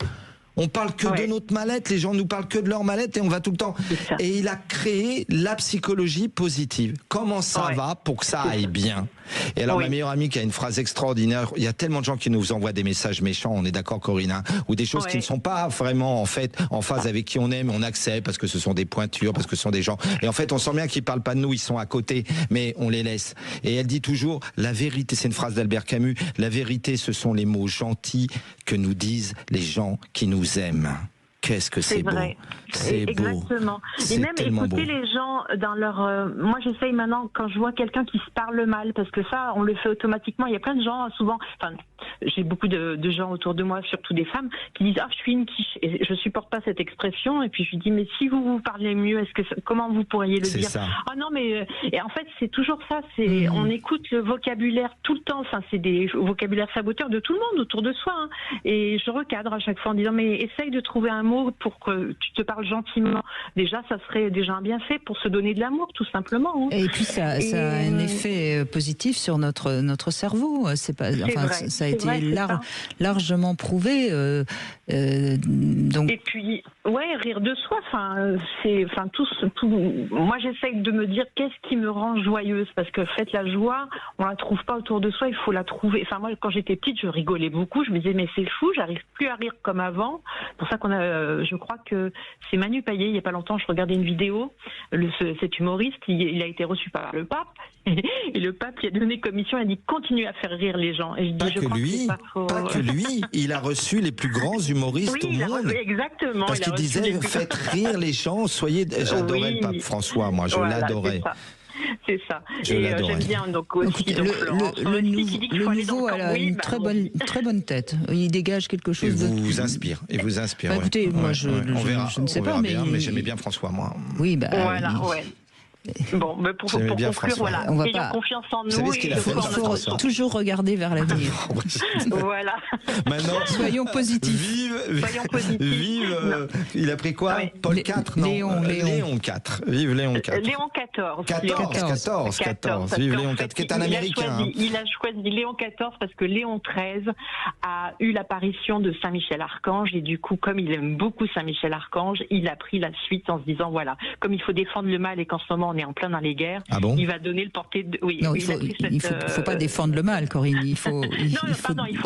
on parle que de notre mallette, les gens nous parlent que de leur mallette et on va tout le temps. Et il a créé la psychologie positive. Comment ça va pour que ça aille bien? Et alors ma meilleure amie qui a une phrase extraordinaire, il y a tellement de gens qui nous envoient des messages méchants, on est d'accord Corinne, hein, ou des choses qui ne sont pas vraiment en fait en phase avec qui on aime, on accepte parce que ce sont des pointures, parce que ce sont des gens. Et en fait on sent bien qu'ils parlent pas de nous, ils sont à côté, mais on les laisse. Et elle dit toujours, la vérité, c'est une phrase d'Albert Camus, la vérité ce sont les mots gentils que nous disent les gens qui nous aiment. Qu'est-ce que c'est beau. Vrai. C'est beau. Exactement. C'est Et même tellement écouter beau. les gens dans leur... moi, j'essaye maintenant, quand je vois quelqu'un qui se parle mal, parce que ça, on le fait automatiquement. Il y a plein de gens, souvent... Enfin, j'ai beaucoup de gens autour de moi, surtout des femmes, qui disent « Ah, je suis une quiche ». Et je supporte pas cette expression. Et puis, je lui dis « Mais si vous parlez mieux, comment vous pourriez le C'est dire ?» ça. Ah non, mais... Et en fait, c'est toujours ça. On écoute le vocabulaire tout le temps. Enfin, c'est des vocabulaires saboteurs de tout le monde autour de soi. Hein. Et je recadre à chaque fois en disant « Mais essaye de trouver un mot pour que tu te parles gentiment. Déjà, ça serait déjà un bienfait pour se donner de l'amour, tout simplement. Hein. » Et puis ça a un effet positif sur notre cerveau. C'est pas, enfin, vrai, ça a c'est été vrai, c'est ça. largement prouvé. Donc. Et puis, ouais, rire de soi. Enfin, tout. Moi, j'essaye de me dire qu'est-ce qui me rend joyeuse, parce que en fait, la joie, on la trouve pas autour de soi. Il faut la trouver. Enfin, moi, quand j'étais petite, je rigolais beaucoup. Je me disais, mais c'est fou, j'arrive plus à rire comme avant. C'est pour ça je crois que c'est Manu Payet. Il y a pas longtemps, je regardais une vidéo. Cet humoriste, il a été reçu par le pape, et le pape lui a donné commission. Il a dit continue à faire rire les gens. Et je dis, pas que lui, il a reçu les plus grands humoristes au monde. Exactement. Parce qu'il disait faites rire les gens, soyez. J'adorais le pape François, moi, je l'adorais. C'est ça. Je l'adorais. J'aime bien donc aussi. Écoutez, donc, le nouveau a une très bonne tête. Il dégage quelque chose de. Il vous inspire. Bah, écoutez, moi je ne sais pas, mais j'aimais bien François, moi. Oui, bah. Voilà, ouais. Bon, mais pour conclure, voilà, ayons confiance en nous. Il faut toujours regarder vers l'avenir. Voilà. Maintenant, soyons positifs. Vive. Il a pris quoi? Paul IV, non? Léon IV. Vive Léon IV. Léon XIV. 14. Vive Léon IV, qui est un Américain. Il a choisi Léon XIV parce que Léon XIII a eu l'apparition de Saint Michel Archange, et du coup, comme il aime beaucoup Saint Michel Archange, il a pris la suite en se disant voilà, comme il faut défendre le mal et qu'en ce moment on est en plein dans les guerres, il va donner le porté de... Oui, non, il faut pas défendre le mal, Corinne. Il faut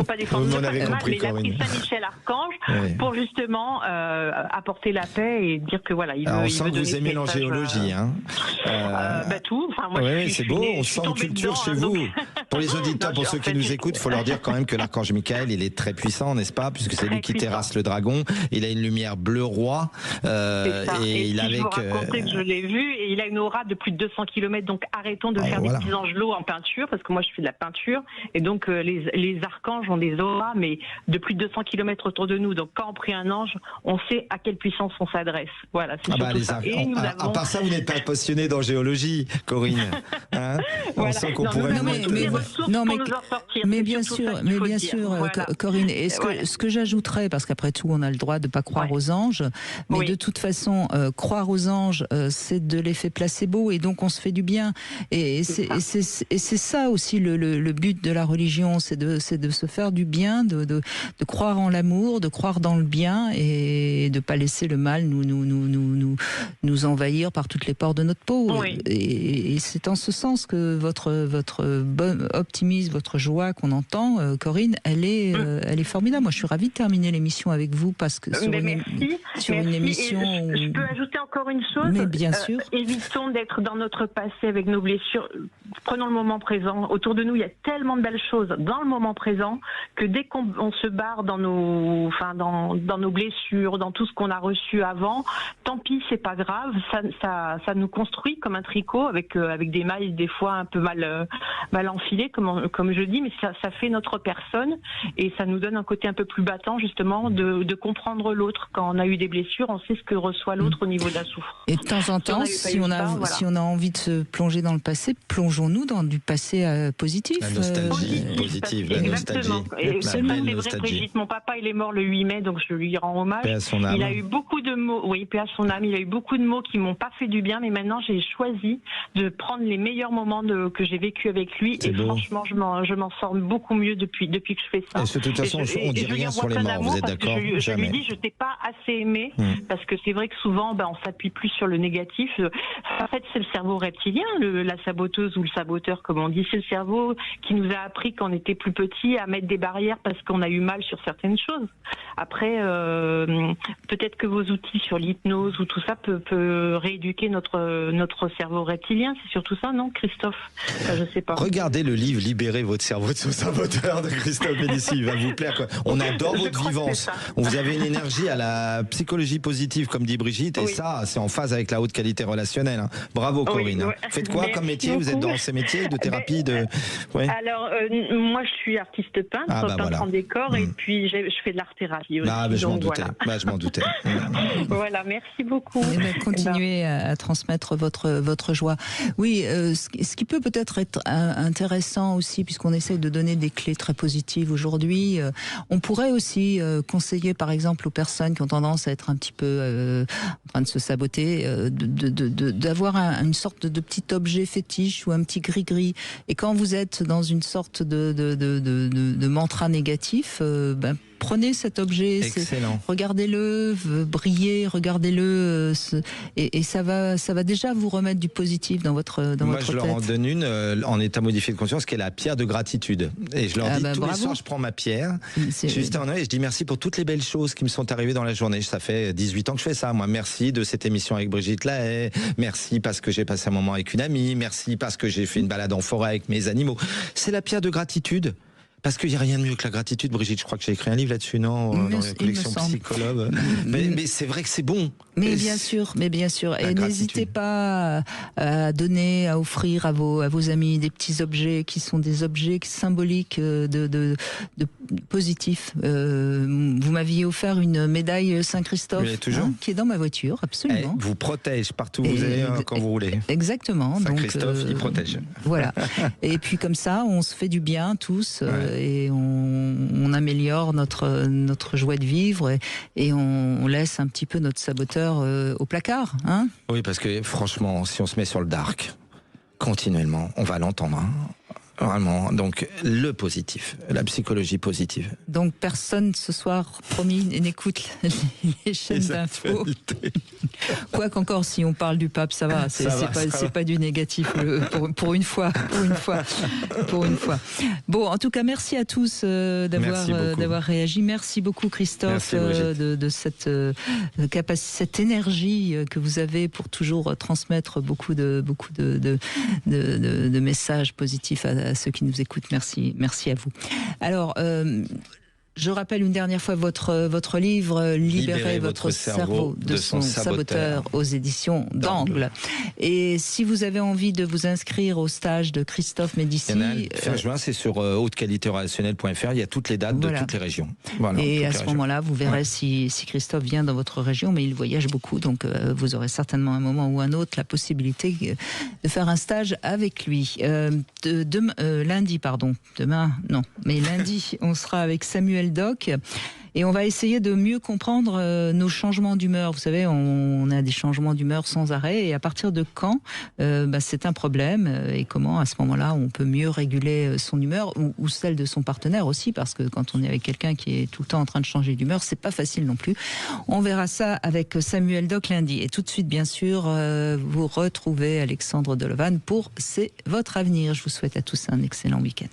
pas défendre le mal, mais il a pris Saint-Michel Archange pour justement apporter la paix et dire que voilà, il veut... On sent que vous aimez l'angéologie, hein. Tout. Enfin, moi, c'est beau, on sent une culture chez vous. Pour les auditeurs, pour ceux qui nous écoutent, il faut leur dire quand même que l'archange Michael, il est très puissant, n'est-ce pas? Puisque c'est lui qui terrasse le dragon. Il a une lumière bleu roi. Et il a que je l'ai vu, et il a une aura de plus de 200 km, donc arrêtons de faire des petits angelots en peinture, parce que moi je fais de la peinture, et donc les archanges ont des auras, mais de plus de 200 km autour de nous, donc quand on prie un ange, on sait à quelle puissance on s'adresse. Voilà, c'est surtout ça. À part ça, vous n'êtes pas passionné d'angéologie, Corinne, hein? On sent qu'on pourrait... Mais bien sûr, Corinne, et ce que j'ajouterais, parce qu'après tout on a le droit de ne pas croire aux anges, mais de toute façon, croire aux anges, c'est de l'effet placebo, et donc on se fait du bien, et c'est ça aussi le but de la religion, c'est de se faire du bien, de croire en l'amour, de croire dans le bien, et de pas laisser le mal nous envahir par toutes les pores de notre peau. Et c'est en ce sens que votre bon optimisme, votre joie qu'on entend, Corinne, elle est formidable. Moi je suis ravie de terminer l'émission avec vous, parce que sur une émission je peux ajouter encore une chose. Mais bien sûr. Évitons d'être dans notre passé avec nos blessures. Prenons le moment présent. Autour de nous, il y a tellement de belles choses dans le moment présent que dès qu'on se barre dans nos blessures, dans tout ce qu'on a reçu avant, tant pis, c'est pas grave. Ça nous construit comme un tricot avec des mailles des fois un peu mal enfilées, comme je dis, mais ça fait notre personne, et ça nous donne un côté un peu plus battant, justement, de comprendre l'autre. Quand on a eu des blessures, on sait ce que reçoit l'autre au niveau de la souffrance. Et de temps en temps, si on a envie de se plonger dans le passé, plongeons-nous dans du passé positif. La nostalgie positive, la nostalgie. Et c'est vrai, Brigitte, mon papa, il est mort le 8 mai, donc je lui rends hommage. Paix à son âme. Il a eu beaucoup de mots, paix à son âme, il a eu beaucoup de mots qui m'ont pas fait du bien, mais maintenant j'ai choisi de prendre les meilleurs moments que j'ai vécu avec lui, et franchement, je m'en sors beaucoup mieux depuis que je fais ça. Et de toute façon, on dit rien sur les morts, vous êtes d'accord? Je lui dis, je t'ai pas assez aimé, parce que c'est vrai que souvent, on s'appuie plus sur le négatif. fait, c'est le cerveau reptilien, la saboteuse ou le saboteur, comme on dit. C'est le cerveau qui nous a appris quand on était plus petit à mettre des barrières parce qu'on a eu mal sur certaines choses. Après, peut-être que vos outils sur l'hypnose ou tout ça peut rééduquer notre cerveau reptilien. C'est surtout ça, non, Christophe? Je sais pas. Regardez le livre Libérez votre cerveau de son saboteur de Christophe Médicis. Il va vous plaire, quoi. On adore votre vivance. Vous avez une énergie à la psychologie positive, comme dit Brigitte, et ça, c'est en phase avec la haute qualité relationnelle. Hein. Bravo, Corinne. Oui. Faites quoi comme métier? Vous êtes dans ces métiers de thérapie Alors, moi, je suis artiste peintre, peintre en décor, et puis je fais de l'art-thérapie aussi. Je m'en doutais. Je m'en doutais. Voilà, merci beaucoup. Continuez à transmettre votre joie. Oui, ce qui peut peut-être être intéressant aussi, puisqu'on essaie de donner des clés très positives aujourd'hui, on pourrait aussi conseiller, par exemple, aux personnes qui ont tendance à être un petit peu en train de se saboter, d'avoir une sorte de petit objet fétiche ou un petit gris-gris. Et quand vous êtes dans une sorte de mantra négatif, prenez cet objet, regardez-le briller, regardez-le, et ça va déjà vous remettre du positif dans votre tête. Moi, je leur en donne une en état modifié de conscience, qui est la pierre de gratitude. Et je leur dis tous les soirs, je prends ma pierre, juste en et je dis merci pour toutes les belles choses qui me sont arrivées dans la journée. Ça fait 18 ans que je fais ça. Moi, merci de cette émission avec Brigitte Lahaye, merci parce que j'ai passé un moment avec une amie, merci parce que j'ai fait une balade en forêt avec mes animaux. C'est la pierre de gratitude. Parce qu'il n'y a rien de mieux que la gratitude, Brigitte. Je crois que j'ai écrit un livre là-dessus, non? Dans la collection Psychologue. Mais c'est vrai que c'est bon. Mais bien sûr. Et n'hésitez pas à donner, à offrir à vos amis des petits objets qui sont des objets symboliques de positifs. Vous m'aviez offert une médaille Saint-Christophe qui est dans ma voiture, absolument. Elle vous protège partout où vous allez quand vous roulez. Exactement. Saint-Christophe, il protège. Voilà. Et puis comme ça, on se fait du bien tous. Et on améliore notre joie de vivre et on laisse un petit peu notre saboteur au placard. Hein? Oui, parce que franchement, si on se met sur le dark continuellement, on va l'entendre. Hein. Vraiment, donc le positif, la psychologie positive. Donc personne ce soir, promis, n'écoute les chaînes d'infos. Quoi qu'encore, si on parle du pape, ça va. C'est pas du négatif pour une fois. Bon, en tout cas, merci à tous d'avoir réagi. Merci beaucoup, Christophe, de cette capacité, cette énergie que vous avez pour toujours transmettre beaucoup de messages positifs à ceux qui nous écoutent. Merci à vous. Alors, je rappelle une dernière fois votre livre, Libérez votre cerveau de son saboteur, aux éditions d'Angle. Et si vous avez envie de vous inscrire au stage de Christophe Médicis, fin juin, c'est sur hautequalitérelationnelle.fr. Il y a toutes les dates de toutes les régions. Voilà, et à ce moment-là, vous verrez si Christophe vient dans votre région, mais il voyage beaucoup, donc vous aurez certainement un moment ou un autre la possibilité de faire un stage avec lui. Lundi, on sera avec Samuel Doc. Et on va essayer de mieux comprendre nos changements d'humeur. Vous savez, on a des changements d'humeur sans arrêt. Et à partir de quand c'est un problème, et comment, à ce moment-là, on peut mieux réguler son humeur ou celle de son partenaire aussi, parce que quand on est avec quelqu'un qui est tout le temps en train de changer d'humeur, c'est pas facile non plus. On verra ça avec Samuel Doc lundi. Et tout de suite, bien sûr, vous retrouvez Alexandre Delevanne pour C'est votre avenir. Je vous souhaite à tous un excellent week-end.